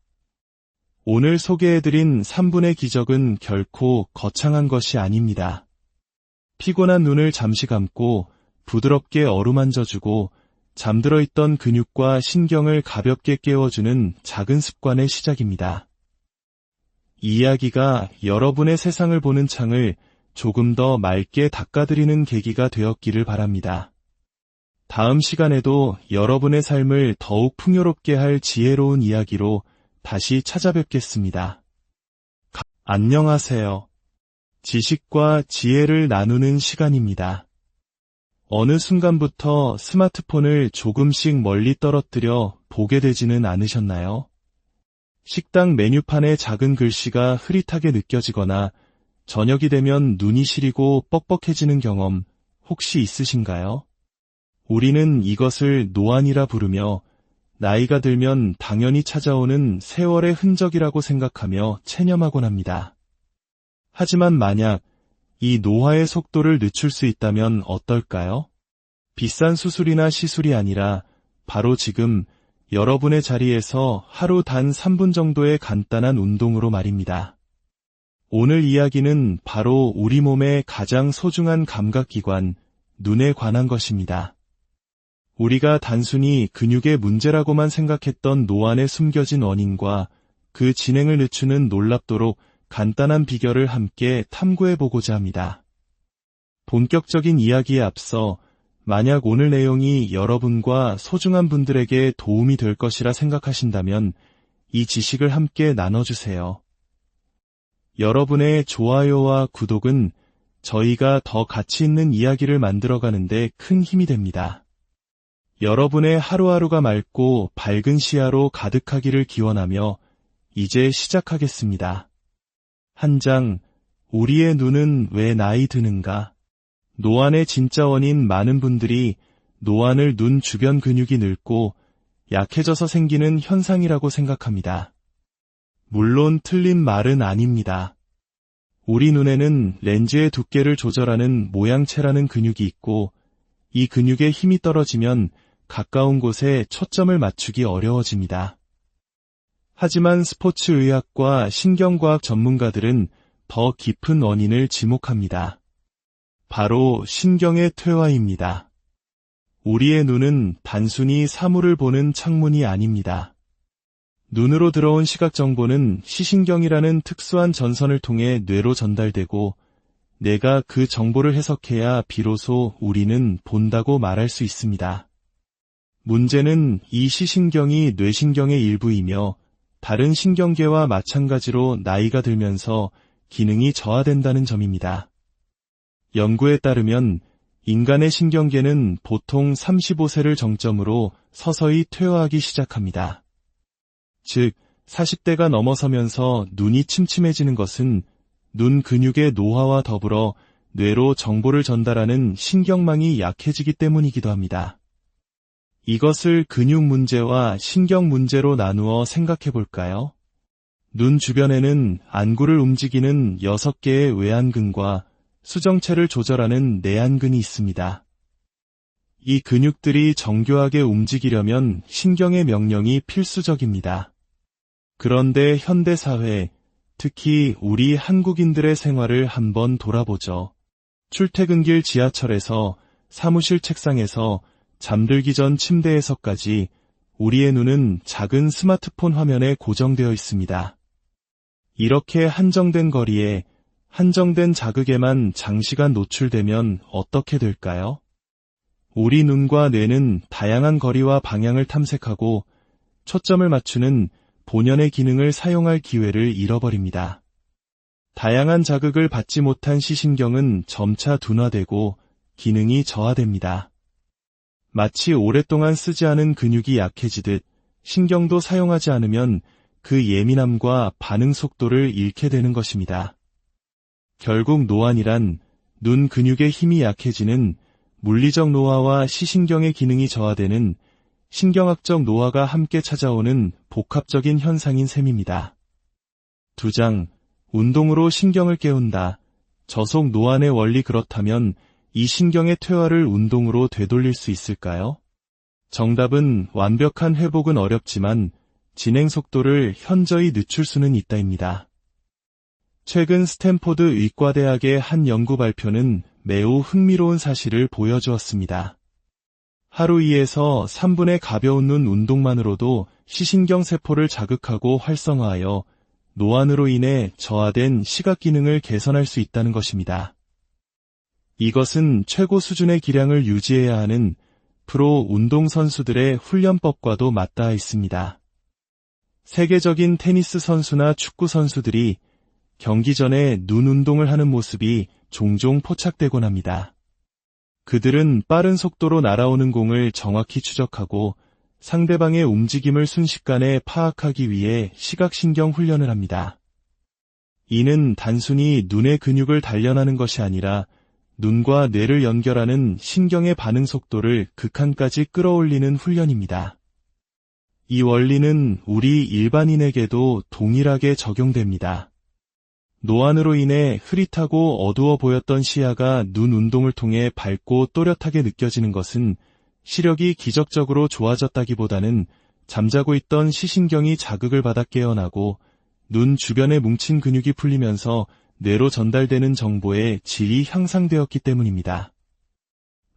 오늘 소개해드린 3분의 기적은 결코 거창한 것이 아닙니다. 피곤한 눈을 잠시 감고 부드럽게 어루만져주고 잠들어 있던 근육과 신경을 가볍게 깨워주는 작은 습관의 시작입니다. 이 이야기가 여러분의 세상을 보는 창을 조금 더 맑게 닦아드리는 계기가 되었기를 바랍니다. 다음 시간에도 여러분의 삶을 더욱 풍요롭게 할 지혜로운 이야기로 다시 찾아뵙겠습니다. 안녕하세요. 지식과 지혜를 나누는 시간입니다. 어느 순간부터 스마트폰을 조금씩 멀리 떨어뜨려 보게 되지는 않으셨나요? 식당 메뉴판의 작은 글씨가 흐릿하게 느껴지거나 저녁이 되면 눈이 시리고 뻑뻑해지는 경험 혹시 있으신가요? 우리는 이것을 노안이라 부르며 나이가 들면 당연히 찾아오는 세월의 흔적이라고 생각하며 체념하곤 합니다. 하지만 만약 이 노화의 속도를 늦출 수 있다면 어떨까요? 비싼 수술이나 시술이 아니라 바로 지금 여러분의 자리에서 하루 단 3분 정도의 간단한 운동으로 말입니다. 오늘 이야기는 바로 우리 몸의 가장 소중한 감각기관, 눈에 관한 것입니다. 우리가 단순히 근육의 문제라고만 생각했던 노안에 숨겨진 원인과 그 진행을 늦추는 놀랍도록 간단한 비결을 함께 탐구해보고자 합니다. 본격적인 이야기에 앞서 만약 오늘 내용이 여러분과 소중한 분들에게 도움이 될 것이라 생각하신다면 이 지식을 함께 나눠주세요. 여러분의 좋아요와 구독은 저희가 더 가치 있는 이야기를 만들어가는데 큰 힘이 됩니다. 여러분의 하루하루가 맑고 밝은 시야로 가득하기를 기원하며 이제 시작하겠습니다. 한 장, 우리의 눈은 왜 나이 드는가? 노안의 진짜 원인 많은 분들이 노안을 눈 주변 근육이 늙고 약해져서 생기는 현상이라고 생각합니다. 물론 틀린 말은 아닙니다. 우리 눈에는 렌즈의 두께를 조절하는 모양체라는 근육이 있고 이 근육의 힘이 떨어지면 가까운 곳에 초점을 맞추기 어려워집니다. 하지만 스포츠의학과 신경과학 전문가들은 더 깊은 원인을 지목합니다. 바로 신경의 퇴화입니다. 우리의 눈은 단순히 사물을 보는 창문이 아닙니다. 눈으로 들어온 시각 정보는 시신경이라는 특수한 전선을 통해 뇌로 전달되고 내가 그 정보를 해석해야 비로소 우리는 본다고 말할 수 있습니다. 문제는 이 시신경이 뇌신경의 일부이며 다른 신경계와 마찬가지로 나이가 들면서 기능이 저하된다는 점입니다. 연구에 따르면 인간의 신경계는 보통 35세를 정점으로 서서히 퇴화하기 시작합니다. 즉, 40대가 넘어서면서 눈이 침침해지는 것은 눈 근육의 노화와 더불어 뇌로 정보를 전달하는 신경망이 약해지기 때문이기도 합니다. 이것을 근육 문제와 신경 문제로 나누어 생각해 볼까요? 눈 주변에는 안구를 움직이는 6개의 외안근과 수정체를 조절하는 내안근이 있습니다. 이 근육들이 정교하게 움직이려면 신경의 명령이 필수적입니다. 그런데 현대사회, 특히 우리 한국인들의 생활을 한번 돌아보죠. 출퇴근길 지하철에서, 사무실 책상에서, 잠들기 전 침대에서까지 우리의 눈은 작은 스마트폰 화면에 고정되어 있습니다. 이렇게 한정된 거리에, 한정된 자극에만 장시간 노출되면 어떻게 될까요? 우리 눈과 뇌는 다양한 거리와 방향을 탐색하고 초점을 맞추는 본연의 기능을 사용할 기회를 잃어버립니다. 다양한 자극을 받지 못한 시신경은 점차 둔화되고 기능이 저하됩니다. 마치 오랫동안 쓰지 않은 근육이 약해지듯 신경도 사용하지 않으면 그 예민함과 반응 속도를 잃게 되는 것입니다. 결국 노안이란 눈 근육의 힘이 약해지는 물리적 노화와 시신경의 기능이 저하되는 신경학적 노화가 함께 찾아오는 복합적인 현상인 셈입니다. 2장, 운동으로 신경을 깨운다. 저속 노안의 원리. 그렇다면 이 신경의 퇴화를 운동으로 되돌릴 수 있을까요? 정답은 완벽한 회복은 어렵지만 진행 속도를 현저히 늦출 수는 있다입니다. 최근 스탠포드 의과대학의 한 연구 발표는 매우 흥미로운 사실을 보여주었습니다. 하루 2에서 3분의 가벼운 눈 운동만으로도 시신경 세포를 자극하고 활성화하여 노안으로 인해 저하된 시각 기능을 개선할 수 있다는 것입니다. 이것은 최고 수준의 기량을 유지해야 하는 프로 운동선수들의 훈련법과도 맞닿아 있습니다. 세계적인 테니스 선수나 축구 선수들이 경기 전에 눈 운동을 하는 모습이 종종 포착되곤 합니다. 그들은 빠른 속도로 날아오는 공을 정확히 추적하고 상대방의 움직임을 순식간에 파악하기 위해 시각신경 훈련을 합니다. 이는 단순히 눈의 근육을 단련하는 것이 아니라 눈과 뇌를 연결하는 신경의 반응 속도를 극한까지 끌어올리는 훈련입니다. 이 원리는 우리 일반인에게도 동일하게 적용됩니다. 노안으로 인해 흐릿하고 어두워 보였던 시야가 눈 운동을 통해 밝고 또렷하게 느껴지는 것은 시력이 기적적으로 좋아졌다기보다는 잠자고 있던 시신경이 자극을 받아 깨어나고 눈 주변에 뭉친 근육이 풀리면서 뇌로 전달되는 정보의 질이 향상되었기 때문입니다.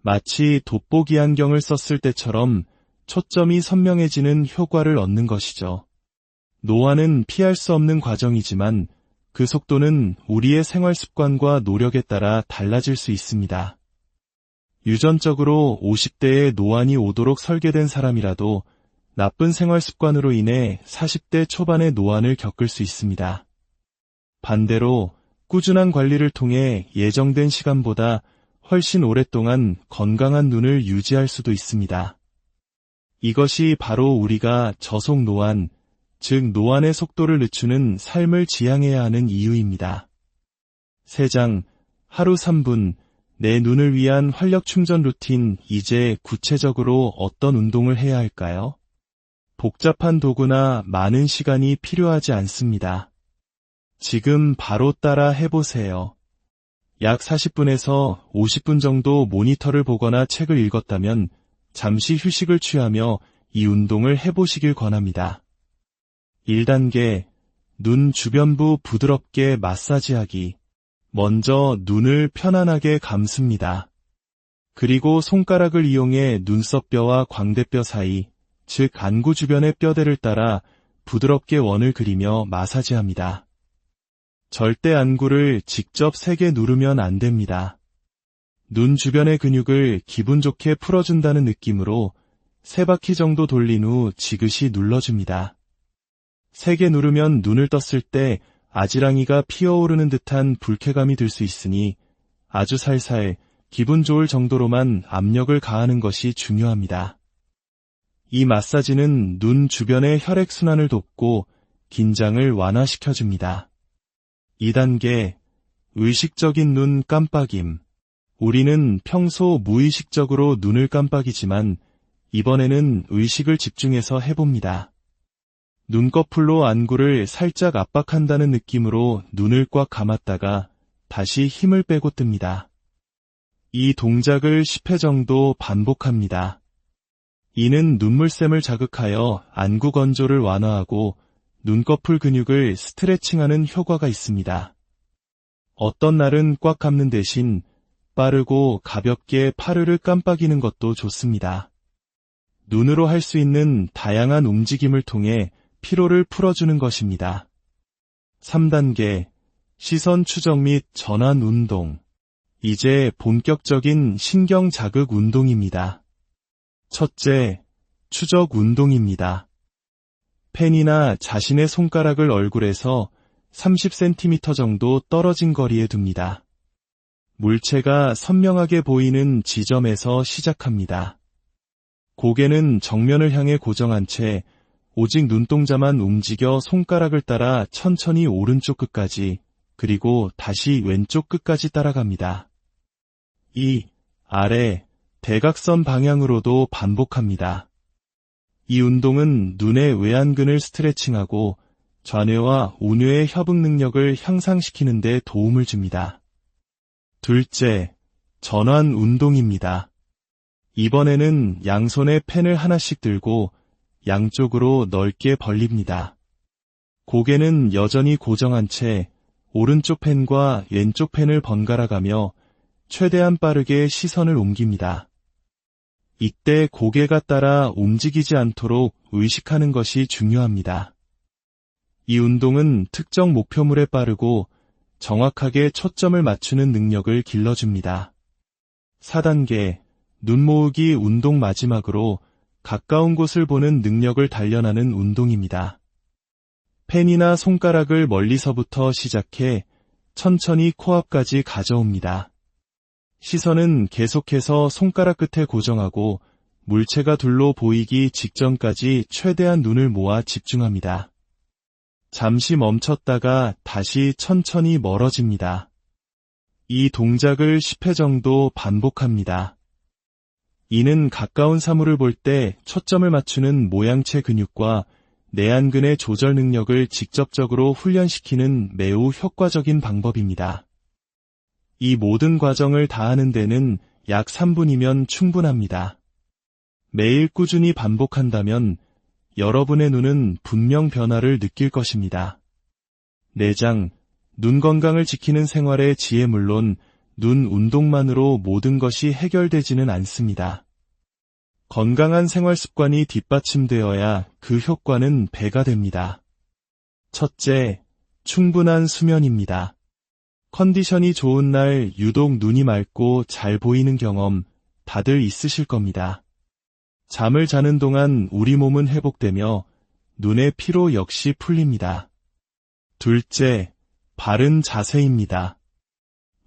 마치 돋보기 안경을 썼을 때처럼 초점이 선명해지는 효과를 얻는 것이죠. 노안은 피할 수 없는 과정이지만 그 속도는 우리의 생활 습관과 노력에 따라 달라질 수 있습니다. 유전적으로 50대에 노안이 오도록 설계된 사람이라도 나쁜 생활 습관으로 인해 40대 초반의 노안을 겪을 수 있습니다. 반대로 꾸준한 관리를 통해 예정된 시간보다 훨씬 오랫동안 건강한 눈을 유지할 수도 있습니다. 이것이 바로 우리가 저속 노안, 즉 노안의 속도를 늦추는 삶을 지향해야 하는 이유입니다. 3장, 하루 3분, 내 눈을 위한 활력 충전 루틴. 이제 구체적으로 어떤 운동을 해야 할까요? 복잡한 도구나 많은 시간이 필요하지 않습니다. 지금 바로 따라 해보세요. 약 40분에서 50분 정도 모니터를 보거나 책을 읽었다면 잠시 휴식을 취하며 이 운동을 해보시길 권합니다. 1단계, 눈 주변부 부드럽게 마사지하기. 먼저 눈을 편안하게 감습니다. 그리고 손가락을 이용해 눈썹뼈와 광대뼈 사이, 즉 안구 주변의 뼈대를 따라 부드럽게 원을 그리며 마사지합니다. 절대 안구를 직접 세게 누르면 안 됩니다. 눈 주변의 근육을 기분 좋게 풀어준다는 느낌으로 3바퀴 정도 돌린 후 지그시 눌러줍니다. 세게 누르면 눈을 떴을 때 아지랑이가 피어오르는 듯한 불쾌감이 들 수 있으니 아주 살살 기분 좋을 정도로만 압력을 가하는 것이 중요합니다. 이 마사지는 눈 주변의 혈액순환을 돕고 긴장을 완화시켜줍니다. 2단계, 의식적인 눈 깜빡임. 우리는 평소 무의식적으로 눈을 깜빡이지만 이번에는 의식을 집중해서 해봅니다. 눈꺼풀로 안구를 살짝 압박한다는 느낌으로 눈을 꽉 감았다가 다시 힘을 빼고 뜹니다. 이 동작을 10회 정도 반복합니다. 이는 눈물샘을 자극하여 안구 건조를 완화하고 눈꺼풀 근육을 스트레칭하는 효과가 있습니다. 어떤 날은 꽉 감는 대신 빠르고 가볍게 파르르 깜빡이는 것도 좋습니다. 눈으로 할 수 있는 다양한 움직임을 통해 피로를 풀어주는 것입니다. 3단계, 시선 추적 및 전환 운동. 이제 본격적인 신경 자극 운동입니다. 첫째, 추적 운동입니다. 펜이나 자신의 손가락을 얼굴에서 30cm 정도 떨어진 거리에 둡니다. 물체가 선명하게 보이는 지점에서 시작합니다. 고개는 정면을 향해 고정한 채 오직 눈동자만 움직여 손가락을 따라 천천히 오른쪽 끝까지, 그리고 다시 왼쪽 끝까지 따라갑니다. 이, 아래, 대각선 방향으로도 반복합니다. 이 운동은 눈의 외안근을 스트레칭하고 좌뇌와 우뇌의 협응 능력을 향상시키는 데 도움을 줍니다. 둘째, 전환 운동입니다. 이번에는 양손에 펜을 하나씩 들고 양쪽으로 넓게 벌립니다. 고개는 여전히 고정한 채 오른쪽 펜과 왼쪽 펜을 번갈아가며 최대한 빠르게 시선을 옮깁니다. 이때 고개가 따라 움직이지 않도록 의식하는 것이 중요합니다. 이 운동은 특정 목표물에 빠르고 정확하게 초점을 맞추는 능력을 길러줍니다. 4단계, 눈 모으기 운동. 마지막으로 가까운 곳을 보는 능력을 단련하는 운동입니다. 펜이나 손가락을 멀리서부터 시작해 천천히 코앞까지 가져옵니다. 시선은 계속해서 손가락 끝에 고정하고 물체가 둘로 보이기 직전까지 최대한 눈을 모아 집중합니다. 잠시 멈췄다가 다시 천천히 멀어집니다. 이 동작을 10회 정도 반복합니다. 이는 가까운 사물을 볼 때 초점을 맞추는 모양체 근육과 내안근의 조절 능력을 직접적으로 훈련시키는 매우 효과적인 방법입니다. 이 모든 과정을 다 하는 데는 약 3분이면 충분합니다. 매일 꾸준히 반복한다면 여러분의 눈은 분명 변화를 느낄 것입니다. 내장, 눈 건강을 지키는 생활의 지혜. 물론 눈 운동만으로 모든 것이 해결되지는 않습니다. 건강한 생활 습관이 뒷받침되어야 그 효과는 배가 됩니다. 첫째, 충분한 수면입니다. 컨디션이 좋은 날 유독 눈이 맑고 잘 보이는 경험 다들 있으실 겁니다. 잠을 자는 동안 우리 몸은 회복되며 눈의 피로 역시 풀립니다. 둘째, 바른 자세입니다.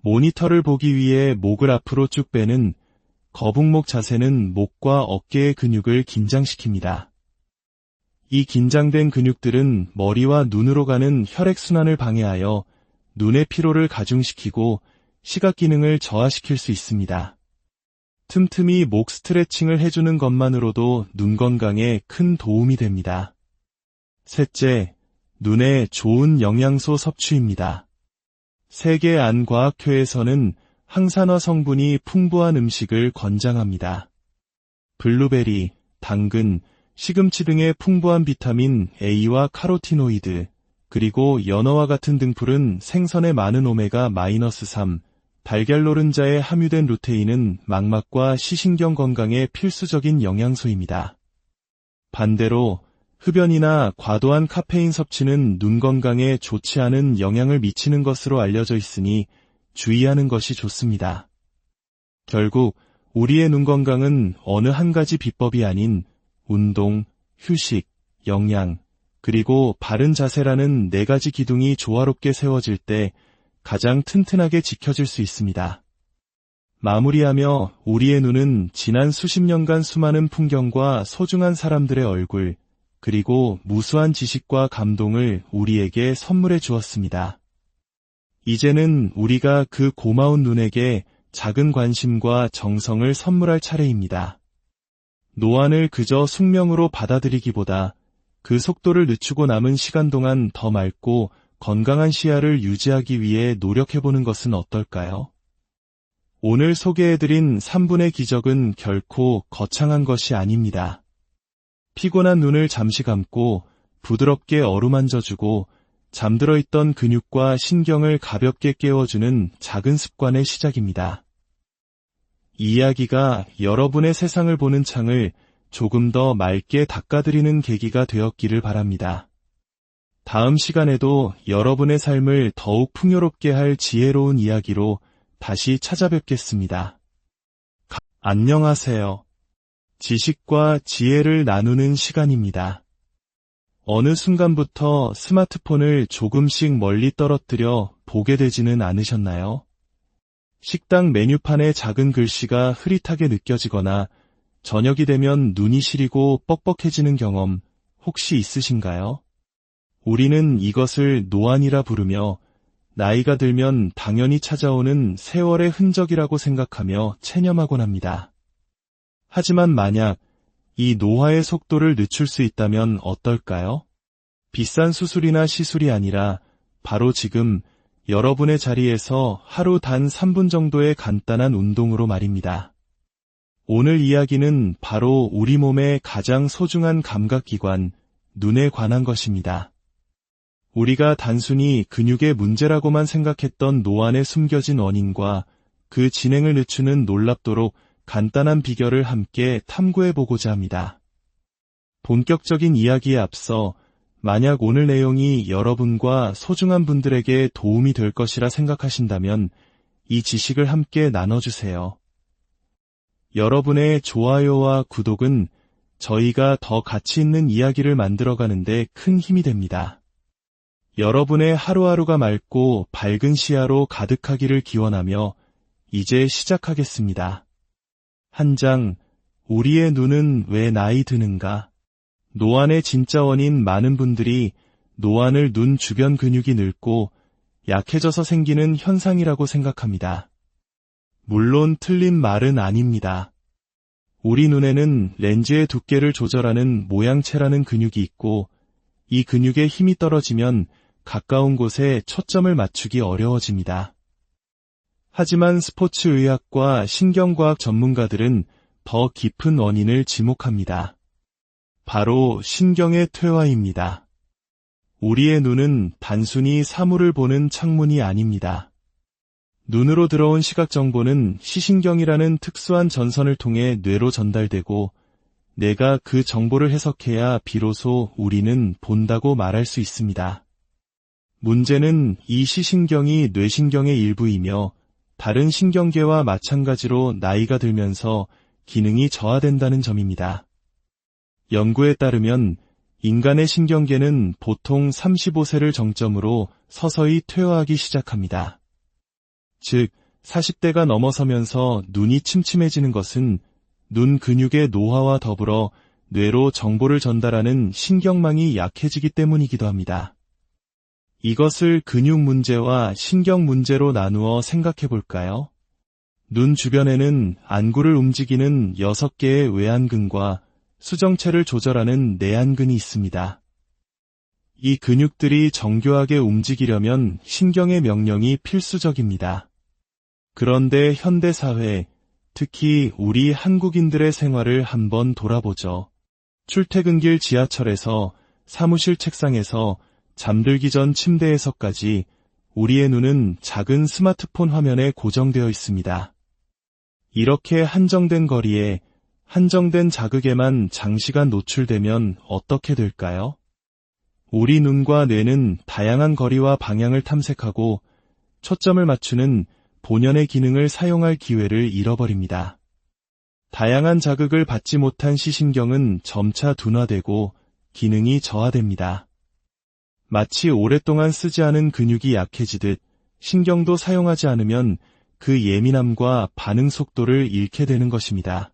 모니터를 보기 위해 목을 앞으로 쭉 빼는 거북목 자세는 목과 어깨의 근육을 긴장시킵니다. 이 긴장된 근육들은 머리와 눈으로 가는 혈액순환을 방해하여 눈의 피로를 가중시키고 시각 기능을 저하시킬 수 있습니다. 틈틈이 목 스트레칭을 해주는 것만으로도 눈 건강에 큰 도움이 됩니다. 셋째, 눈에 좋은 영양소 섭취입니다. 세계 안과학회에서는 항산화 성분이 풍부한 음식을 권장합니다. 블루베리, 당근, 시금치 등의 풍부한 비타민 A와 카로티노이드, 그리고 연어와 같은 등푸른 생선의 많은 오메가-3, 달걀 노른자에 함유된 루테인은 망막과 시신경 건강에 필수적인 영양소입니다. 반대로 흡연이나 과도한 카페인 섭취는 눈 건강에 좋지 않은 영향을 미치는 것으로 알려져 있으니 주의하는 것이 좋습니다. 결국 우리의 눈 건강은 어느 한 가지 비법이 아닌 운동, 휴식, 영양, 그리고 바른 자세라는 4가지 기둥이 조화롭게 세워질 때 가장 튼튼하게 지켜질 수 있습니다. 마무리하며 우리의 눈은 지난 수십 년간 수많은 풍경과 소중한 사람들의 얼굴, 그리고 무수한 지식과 감동을 우리에게 선물해 주었습니다. 이제는 우리가 그 고마운 눈에게 작은 관심과 정성을 선물할 차례입니다. 노안을 그저 숙명으로 받아들이기보다 그 속도를 늦추고 남은 시간 동안 더 맑고 건강한 시야를 유지하기 위해 노력해보는 것은 어떨까요? 오늘 소개해드린 3분의 기적은 결코 거창한 것이 아닙니다. 피곤한 눈을 잠시 감고 부드럽게 어루만져주고 잠들어 있던 근육과 신경을 가볍게 깨워주는 작은 습관의 시작입니다. 이 이야기가 여러분의 세상을 보는 창을 조금 더 맑게 닦아드리는 계기가 되었기를 바랍니다. 다음 시간에도 여러분의 삶을 더욱 풍요롭게 할 지혜로운 이야기로 다시 찾아뵙겠습니다. 안녕하세요. 지식과 지혜를 나누는 시간입니다. 어느 순간부터 스마트폰을 조금씩 멀리 떨어뜨려 보게 되지는 않으셨나요? 식당 메뉴판에 작은 글씨가 흐릿하게 느껴지거나 저녁이 되면 눈이 시리고 뻑뻑해지는 경험 혹시 있으신가요? 우리는 이것을 노안이라 부르며 나이가 들면 당연히 찾아오는 세월의 흔적이라고 생각하며 체념하곤 합니다. 하지만 만약 이 노화의 속도를 늦출 수 있다면 어떨까요? 비싼 수술이나 시술이 아니라 바로 지금 여러분의 자리에서 하루 단 3분 정도의 간단한 운동으로 말입니다. 오늘 이야기는 바로 우리 몸의 가장 소중한 감각기관, 눈에 관한 것입니다. 우리가 단순히 근육의 문제라고만 생각했던 노안에 숨겨진 원인과 그 진행을 늦추는 놀랍도록 간단한 비결을 함께 탐구해보고자 합니다. 본격적인 이야기에 앞서 만약 오늘 내용이 여러분과 소중한 분들에게 도움이 될 것이라 생각하신다면 이 지식을 함께 나눠주세요. 여러분의 좋아요와 구독은 저희가 더 가치 있는 이야기를 만들어가는데 큰 힘이 됩니다. 여러분의 하루하루가 맑고 밝은 시야로 가득하기를 기원하며 이제 시작하겠습니다. 한 장, 우리의 눈은 왜 나이 드는가? 노안의 진짜 원인 많은 분들이 노안을 눈 주변 근육이 늙고 약해져서 생기는 현상이라고 생각합니다. 물론 틀린 말은 아닙니다. 우리 눈에는 렌즈의 두께를 조절하는 모양체라는 근육이 있고 이 근육의 힘이 떨어지면 가까운 곳에 초점을 맞추기 어려워집니다. 하지만 스포츠의학과 신경과학 전문가들은 더 깊은 원인을 지목합니다. 바로 신경의 퇴화입니다. 우리의 눈은 단순히 사물을 보는 창문이 아닙니다. 눈으로 들어온 시각 정보는 시신경이라는 특수한 전선을 통해 뇌로 전달되고 뇌가 그 정보를 해석해야 비로소 우리는 본다고 말할 수 있습니다. 문제는 이 시신경이 뇌신경의 일부이며 다른 신경계와 마찬가지로 나이가 들면서 기능이 저하된다는 점입니다. 연구에 따르면 인간의 신경계는 보통 35세를 정점으로 서서히 퇴화하기 시작합니다. 즉, 40대가 넘어서면서 눈이 침침해지는 것은 눈 근육의 노화와 더불어 뇌로 정보를 전달하는 신경망이 약해지기 때문이기도 합니다. 이것을 근육 문제와 신경 문제로 나누어 생각해 볼까요? 눈 주변에는 안구를 움직이는 6개의 외안근과 수정체를 조절하는 내안근이 있습니다. 이 근육들이 정교하게 움직이려면 신경의 명령이 필수적입니다. 그런데 현대사회, 특히 우리 한국인들의 생활을 한번 돌아보죠. 출퇴근길 지하철에서, 사무실 책상에서, 잠들기 전 침대에서까지 우리의 눈은 작은 스마트폰 화면에 고정되어 있습니다. 이렇게 한정된 거리에 한정된 자극에만 장시간 노출되면 어떻게 될까요? 우리 눈과 뇌는 다양한 거리와 방향을 탐색하고 초점을 맞추는 본연의 기능을 사용할 기회를 잃어버립니다. 다양한 자극을 받지 못한 시신경은 점차 둔화되고 기능이 저하됩니다. 마치 오랫동안 쓰지 않은 근육이 약해지듯 신경도 사용하지 않으면 그 예민함과 반응 속도를 잃게 되는 것입니다.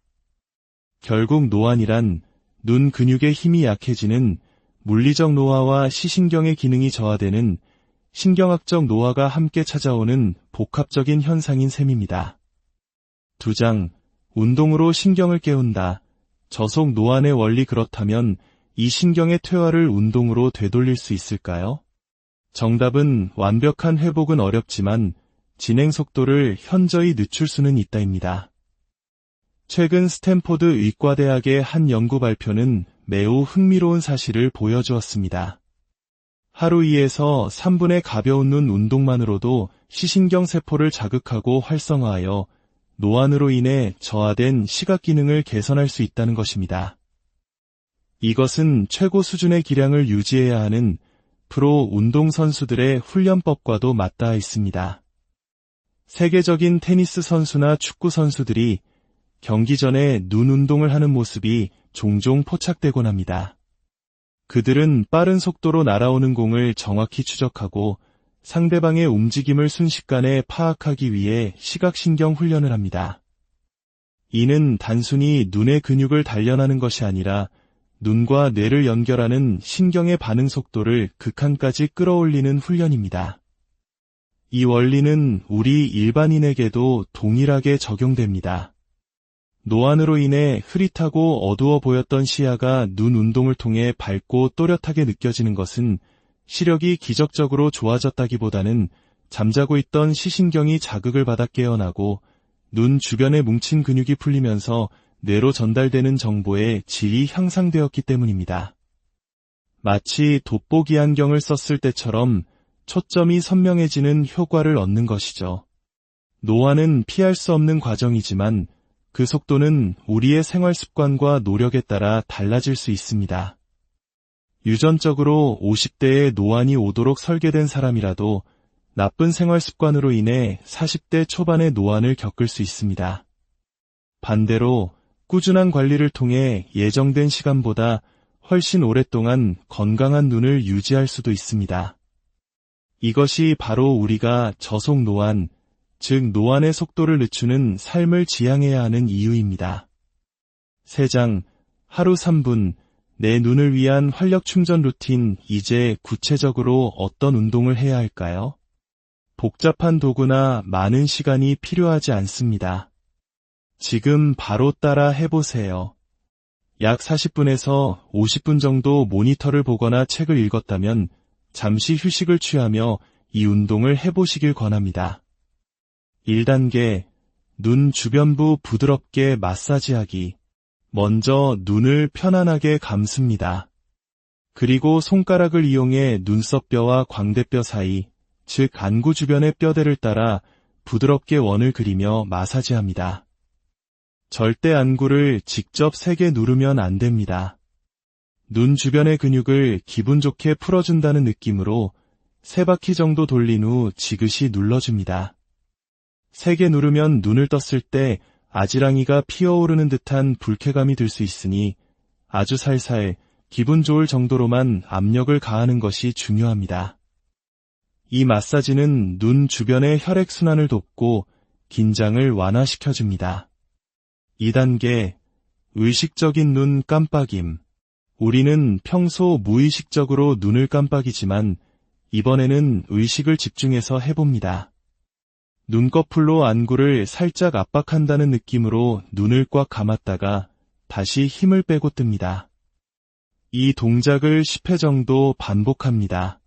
결국 노안이란 눈 근육의 힘이 약해지는 물리적 노화와 시신경의 기능이 저하되는 신경학적 노화가 함께 찾아오는 복합적인 현상인 셈입니다. 2장, 운동으로 신경을 깨운다. 저속 노안의 원리. 그렇다면 이 신경의 퇴화를 운동으로 되돌릴 수 있을까요? 정답은 완벽한 회복은 어렵지만 진행 속도를 현저히 늦출 수는 있다입니다. 최근 스탠포드 의과대학의 한 연구 발표는 매우 흥미로운 사실을 보여주었습니다. 하루 2에서 3분의 가벼운 눈 운동만으로도 시신경 세포를 자극하고 활성화하여 노안으로 인해 저하된 시각 기능을 개선할 수 있다는 것입니다. 이것은 최고 수준의 기량을 유지해야 하는 프로 운동선수들의 훈련법과도 맞닿아 있습니다. 세계적인 테니스 선수나 축구 선수들이 경기 전에 눈 운동을 하는 모습이 종종 포착되곤 합니다. 그들은 빠른 속도로 날아오는 공을 정확히 추적하고 상대방의 움직임을 순식간에 파악하기 위해 시각신경 훈련을 합니다. 이는 단순히 눈의 근육을 단련하는 것이 아니라 눈과 뇌를 연결하는 신경의 반응 속도를 극한까지 끌어올리는 훈련입니다. 이 원리는 우리 일반인에게도 동일하게 적용됩니다. 노안으로 인해 흐릿하고 어두워 보였던 시야가 눈 운동을 통해 밝고 또렷하게 느껴지는 것은 시력이 기적적으로 좋아졌다기보다는 잠자고 있던 시신경이 자극을 받아 깨어나고 눈 주변에 뭉친 근육이 풀리면서 뇌로 전달되는 정보의 질이 향상되었기 때문입니다. 마치 돋보기 안경을 썼을 때처럼 초점이 선명해지는 효과를 얻는 것이죠. 노안은 피할 수 없는 과정이지만 그 속도는 우리의 생활 습관과 노력에 따라 달라질 수 있습니다. 유전적으로 50대에 노안이 오도록 설계된 사람이라도 나쁜 생활 습관으로 인해 40대 초반의 노안을 겪을 수 있습니다. 반대로 꾸준한 관리를 통해 예정된 시간보다 훨씬 오랫동안 건강한 눈을 유지할 수도 있습니다. 이것이 바로 우리가 저속 노안, 즉 노안의 속도를 늦추는 삶을 지향해야 하는 이유입니다. 3장, 하루 3분, 내 눈을 위한 활력 충전 루틴. 이제 구체적으로 어떤 운동을 해야 할까요? 복잡한 도구나 많은 시간이 필요하지 않습니다. 지금 바로 따라 해보세요. 약 40분에서 50분 정도 모니터를 보거나 책을 읽었다면 잠시 휴식을 취하며 이 운동을 해보시길 권합니다. 1단계, 눈 주변부 부드럽게 마사지하기. 먼저 눈을 편안하게 감습니다. 그리고 손가락을 이용해 눈썹뼈와 광대뼈 사이, 즉 안구 주변의 뼈대를 따라 부드럽게 원을 그리며 마사지합니다. 절대 안구를 직접 세게 누르면 안 됩니다. 눈 주변의 근육을 기분 좋게 풀어준다는 느낌으로 3바퀴 정도 돌린 후 지그시 눌러줍니다. 세게 누르면 눈을 떴을 때 아지랑이가 피어오르는 듯한 불쾌감이 들 수 있으니 아주 살살 기분 좋을 정도로만 압력을 가하는 것이 중요합니다. 이 마사지는 눈 주변의 혈액순환을 돕고 긴장을 완화시켜줍니다. 2단계, 의식적인 눈 깜빡임. 우리는 평소 무의식적으로 눈을 깜빡이지만 이번에는 의식을 집중해서 해봅니다. 눈꺼풀로 안구를 살짝 압박한다는 느낌으로 눈을 꽉 감았다가 다시 힘을 빼고 뜹니다. 이 동작을 10회 정도 반복합니다.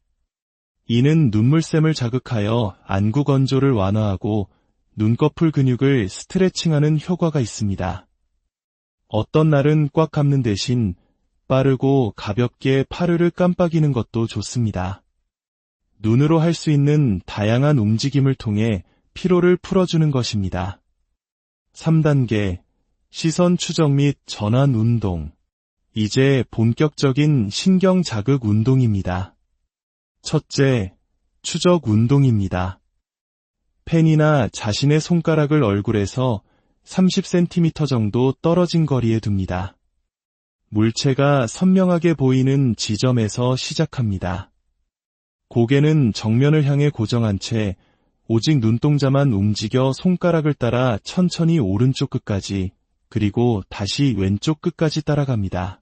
이는 눈물샘을 자극하여 안구 건조를 완화하고 눈꺼풀 근육을 스트레칭하는 효과가 있습니다. 어떤 날은 꽉 감는 대신 빠르고 가볍게 파르르 깜빡이는 것도 좋습니다. 눈으로 할 수 있는 다양한 움직임을 통해 피로를 풀어주는 것입니다. 3단계, 시선 추적 및 전환 운동. 이제 본격적인 신경 자극 운동입니다. 첫째, 추적 운동입니다. 펜이나 자신의 손가락을 얼굴에서 30cm 정도 떨어진 거리에 둡니다. 물체가 선명하게 보이는 지점에서 시작합니다. 고개는 정면을 향해 고정한 채 오직 눈동자만 움직여 손가락을 따라 천천히 오른쪽 끝까지, 그리고 다시 왼쪽 끝까지 따라갑니다.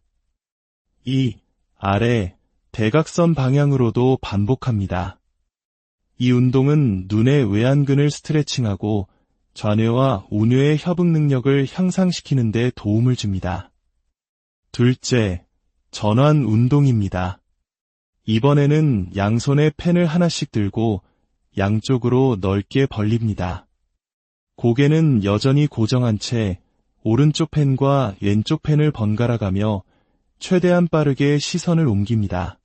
이, 아래, 대각선 방향으로도 반복합니다. 이 운동은 눈의 외안근을 스트레칭하고 좌뇌와 우뇌의 협응 능력을 향상시키는 데 도움을 줍니다. 둘째, 전완 운동입니다. 이번에는 양손에 펜을 하나씩 들고 양쪽으로 넓게 벌립니다. 고개는 여전히 고정한 채 오른쪽 펜과 왼쪽 펜을 번갈아가며 최대한 빠르게 시선을 옮깁니다.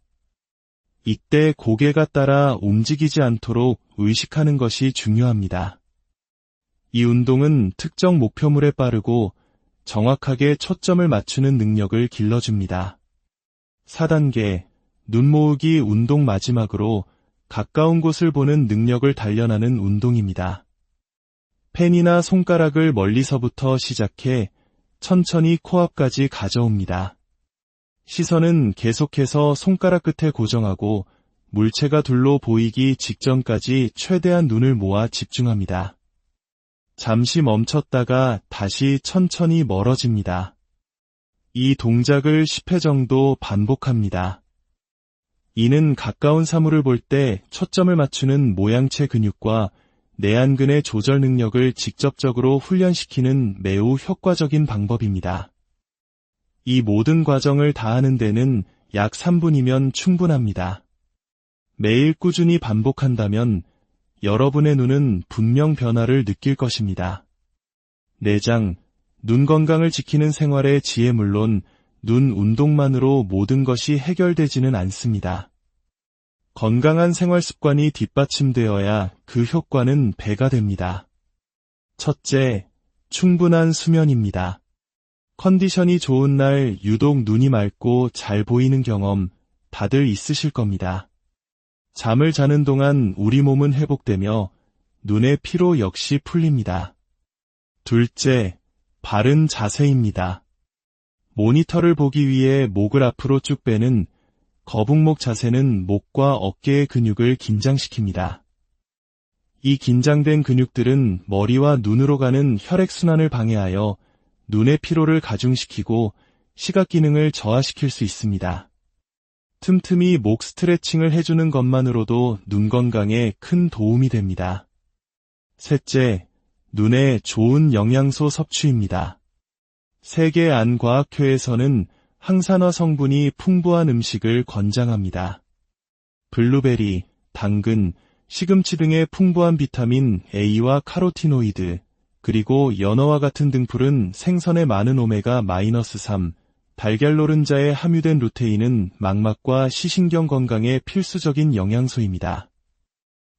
이때 고개가 따라 움직이지 않도록 의식하는 것이 중요합니다. 이 운동은 특정 목표물에 빠르고 정확하게 초점을 맞추는 능력을 길러줍니다. 4단계, 눈 모으기 운동 마지막으로 가까운 곳을 보는 능력을 단련하는 운동입니다. 펜이나 손가락을 멀리서부터 시작해 천천히 코앞까지 가져옵니다. 시선은 계속해서 손가락 끝에 고정하고 물체가 둘로 보이기 직전까지 최대한 눈을 모아 집중합니다. 잠시 멈췄다가 다시 천천히 멀어집니다. 이 동작을 10회 정도 반복합니다. 이는 가까운 사물을 볼 때 초점을 맞추는 모양체 근육과 내안근의 조절 능력을 직접적으로 훈련시키는 매우 효과적인 방법입니다. 이 모든 과정을 다 하는 데는 약 3분이면 충분합니다. 매일 꾸준히 반복한다면 여러분의 눈은 분명 변화를 느낄 것입니다. 내장, 눈 건강을 지키는 생활의 지혜 물론 눈 운동만으로 모든 것이 해결되지는 않습니다. 건강한 생활 습관이 뒷받침되어야 그 효과는 배가 됩니다. 첫째, 충분한 수면입니다. 컨디션이 좋은 날 유독 눈이 맑고 잘 보이는 경험 다들 있으실 겁니다. 잠을 자는 동안 우리 몸은 회복되며 눈의 피로 역시 풀립니다. 둘째, 바른 자세입니다. 모니터를 보기 위해 목을 앞으로 쭉 빼는 거북목 자세는 목과 어깨의 근육을 긴장시킵니다. 이 긴장된 근육들은 머리와 눈으로 가는 혈액순환을 방해하여 눈의 피로를 가중시키고 시각 기능을 저하시킬 수 있습니다. 틈틈이 목 스트레칭을 해주는 것만으로도 눈 건강에 큰 도움이 됩니다. 셋째, 눈에 좋은 영양소 섭취입니다. 세계 안과학회에서는 항산화 성분이 풍부한 음식을 권장합니다. 블루베리, 당근, 시금치 등의 풍부한 비타민 A와 카로티노이드, 그리고 연어와 같은 등풀은 생선에 많은 오메가-3, 달걀 노른자에 함유된 루테인은 망막과 시신경 건강에 필수적인 영양소입니다.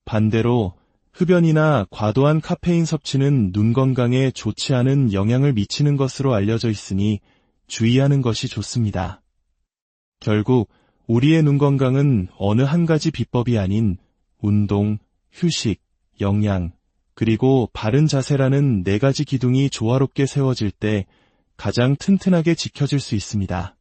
반대로 흡연이나 과도한 카페인 섭취는 눈 건강에 좋지 않은 영향을 미치는 것으로 알려져 있으니 주의하는 것이 좋습니다. 결국 우리의 눈 건강은 어느 한 가지 비법이 아닌 운동, 휴식, 영양, 그리고 바른 자세라는 4가지 기둥이 조화롭게 세워질 때 가장 튼튼하게 지켜질 수 있습니다.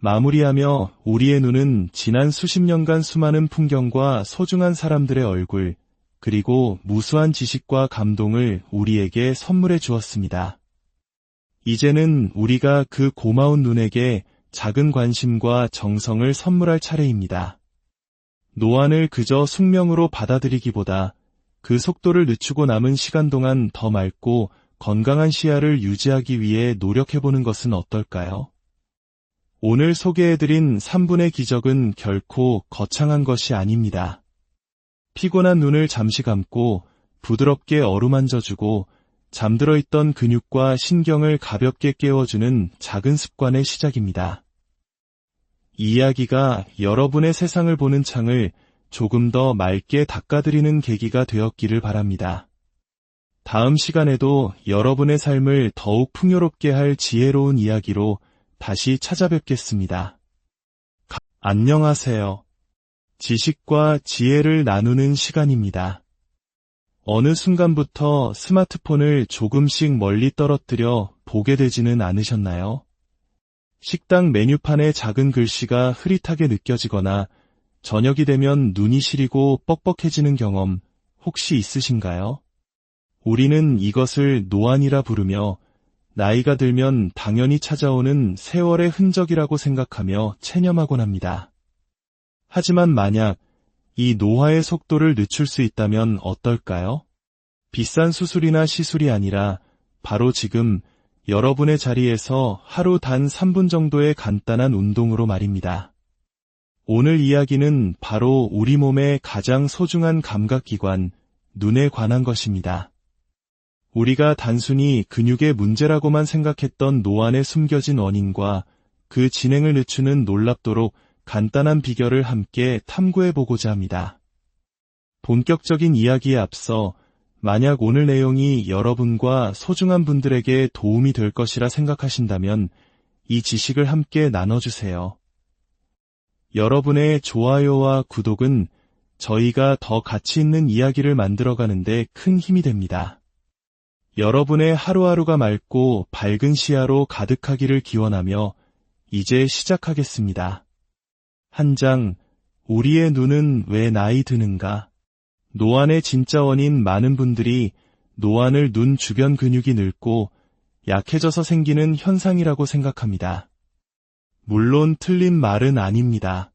마무리하며 우리의 눈은 지난 수십 년간 수많은 풍경과 소중한 사람들의 얼굴, 그리고 무수한 지식과 감동을 우리에게 선물해 주었습니다. 이제는 우리가 그 고마운 눈에게 작은 관심과 정성을 선물할 차례입니다. 노안을 그저 숙명으로 받아들이기보다 그 속도를 늦추고 남은 시간 동안 더 맑고 건강한 시야를 유지하기 위해 노력해보는 것은 어떨까요? 오늘 소개해드린 3분의 기적은 결코 거창한 것이 아닙니다. 피곤한 눈을 잠시 감고 부드럽게 어루만져주고 잠들어 있던 근육과 신경을 가볍게 깨워주는 작은 습관의 시작입니다. 이 이야기가 여러분의 세상을 보는 창을 조금 더 맑게 닦아드리는 계기가 되었기를 바랍니다. 다음 시간에도 여러분의 삶을 더욱 풍요롭게 할 지혜로운 이야기로 다시 찾아뵙겠습니다. 안녕하세요. 지식과 지혜를 나누는 시간입니다. 어느 순간부터 스마트폰을 조금씩 멀리 떨어뜨려 보게 되지는 않으셨나요? 식당 메뉴판의 작은 글씨가 흐릿하게 느껴지거나 저녁이 되면 눈이 시리고 뻑뻑해지는 경험 혹시 있으신가요? 우리는 이것을 노안이라 부르며 나이가 들면 당연히 찾아오는 세월의 흔적이라고 생각하며 체념하곤 합니다. 하지만 만약 이 노화의 속도를 늦출 수 있다면 어떨까요? 비싼 수술이나 시술이 아니라 바로 지금 여러분의 자리에서 하루 단 3분 정도의 간단한 운동으로 말입니다. 오늘 이야기는 바로 우리 몸의 가장 소중한 감각기관, 눈에 관한 것입니다. 우리가 단순히 근육의 문제라고만 생각했던 노안에 숨겨진 원인과 그 진행을 늦추는 놀랍도록 간단한 비결을 함께 탐구해보고자 합니다. 본격적인 이야기에 앞서 만약 오늘 내용이 여러분과 소중한 분들에게 도움이 될 것이라 생각하신다면 이 지식을 함께 나눠주세요. 여러분의 좋아요와 구독은 저희가 더 가치 있는 이야기를 만들어가는데 큰 힘이 됩니다. 여러분의 하루하루가 맑고 밝은 시야로 가득하기를 기원하며 이제 시작하겠습니다. 한 장, 우리의 눈은 왜 나이 드는가? 노안의 진짜 원인 많은 분들이 노안을 눈 주변 근육이 늙고 약해져서 생기는 현상이라고 생각합니다. 물론 틀린 말은 아닙니다.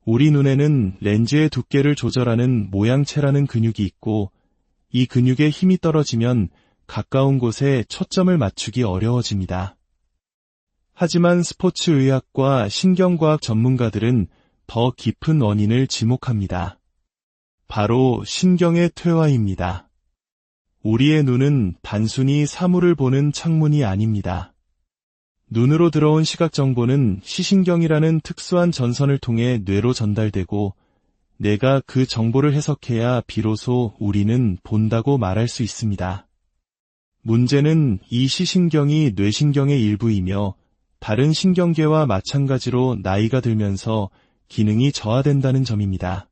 우리 눈에는 렌즈의 두께를 조절하는 모양체라는 근육이 있고 이 근육의 힘이 떨어지면 가까운 곳에 초점을 맞추기 어려워집니다. 하지만 스포츠의학과 신경과학 전문가들은 더 깊은 원인을 지목합니다. 바로 신경의 퇴화입니다. 우리의 눈은 단순히 사물을 보는 창문이 아닙니다. 눈으로 들어온 시각 정보는 시신경이라는 특수한 전선을 통해 뇌로 전달되고 뇌가 그 정보를 해석해야 비로소 우리는 본다고 말할 수 있습니다. 문제는 이 시신경이 뇌신경의 일부이며 다른 신경계와 마찬가지로 나이가 들면서 기능이 저하된다는 점입니다.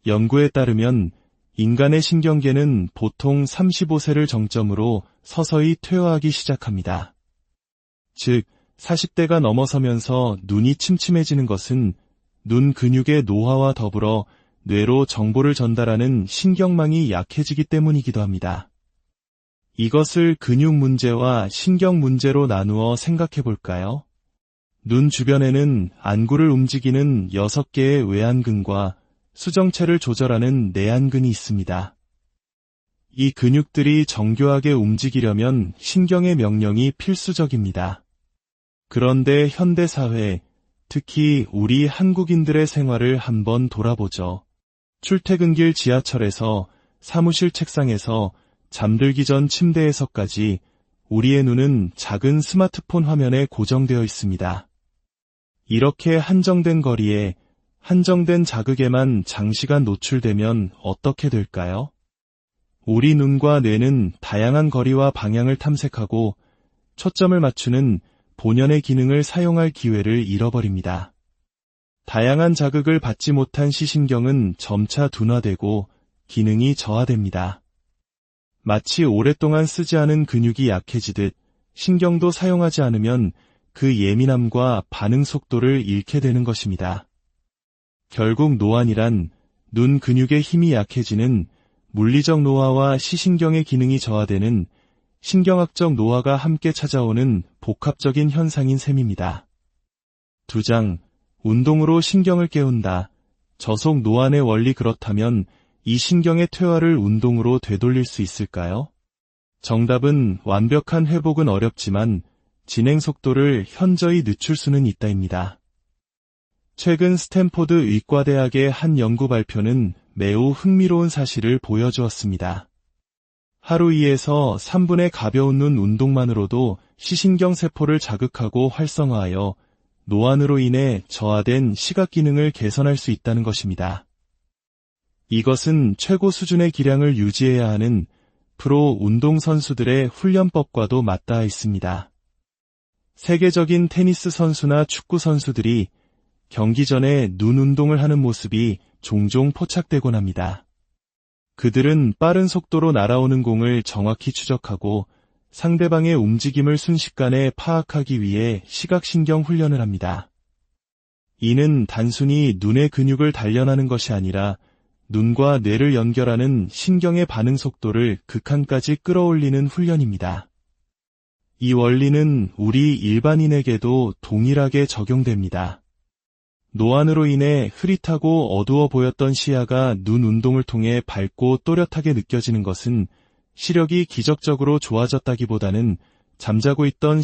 연구에 따르면 인간의 신경계는 보통 35세를 정점으로 서서히 퇴화하기 시작합니다. 즉, 40대가 넘어서면서 눈이 침침해지는 것은 눈 근육의 노화와 더불어 뇌로 정보를 전달하는 신경망이 약해지기 때문이기도 합니다. 이것을 근육 문제와 신경 문제로 나누어 생각해 볼까요? 눈 주변에는 안구를 움직이는 6개의 외안근과 수정체를 조절하는 내안근이 있습니다. 이 근육들이 정교하게 움직이려면 신경의 명령이 필수적입니다. 그런데 현대사회, 특히 우리 한국인들의 생활을 한번 돌아보죠. 출퇴근길 지하철에서, 사무실 책상에서, 잠들기 전 침대에서까지 우리의 눈은 작은 스마트폰 화면에 고정되어 있습니다. 이렇게 한정된 거리에 한정된 자극에만 장시간 노출되면 어떻게 될까요? 우리 눈과 뇌는 다양한 거리와 방향을 탐색하고 초점을 맞추는 본연의 기능을 사용할 기회를 잃어버립니다. 다양한 자극을 받지 못한 시신경은 점차 둔화되고 기능이 저하됩니다. 마치 오랫동안 쓰지 않은 근육이 약해지듯 신경도 사용하지 않으면 그 예민함과 반응 속도를 잃게 되는 것입니다. 결국 노안이란 눈 근육의 힘이 약해지는 물리적 노화와 시신경의 기능이 저하되는 신경학적 노화가 함께 찾아오는 복합적인 현상인 셈입니다. 2장, 운동으로 신경을 깨운다. 저속 노안의 원리. 그렇다면 이 신경의 퇴화를 운동으로 되돌릴 수 있을까요? 정답은 완벽한 회복은 어렵지만 진행 속도를 현저히 늦출 수는 있다입니다. 최근 스탠포드 의과대학의 한 연구 발표는 매우 흥미로운 사실을 보여주었습니다. 하루 2에서 3분의 가벼운 눈 운동만으로도 시신경 세포를 자극하고 활성화하여 노안으로 인해 저하된 시각 기능을 개선할 수 있다는 것입니다. 이것은 최고 수준의 기량을 유지해야 하는 프로 운동선수들의 훈련법과도 맞닿아 있습니다. 세계적인 테니스 선수나 축구 선수들이 경기 전에 눈 운동을 하는 모습이 종종 포착되곤 합니다. 그들은 빠른 속도로 날아오는 공을 정확히 추적하고 상대방의 움직임을 순식간에 파악하기 위해 시각신경 훈련을 합니다. 이는 단순히 눈의 근육을 단련하는 것이 아니라 눈과 뇌를 연결하는 신경의 반응 속도를 극한까지 끌어올리는 훈련입니다. 이 원리는 우리 일반인에게도 동일하게 적용됩니다. 노안으로 인해 흐릿하고 어두워 보였던 시야가 눈 운동을 통해 밝고 또렷하게 느껴지는 것은 시력이 기적적으로 좋아졌다기보다는 잠자고 있던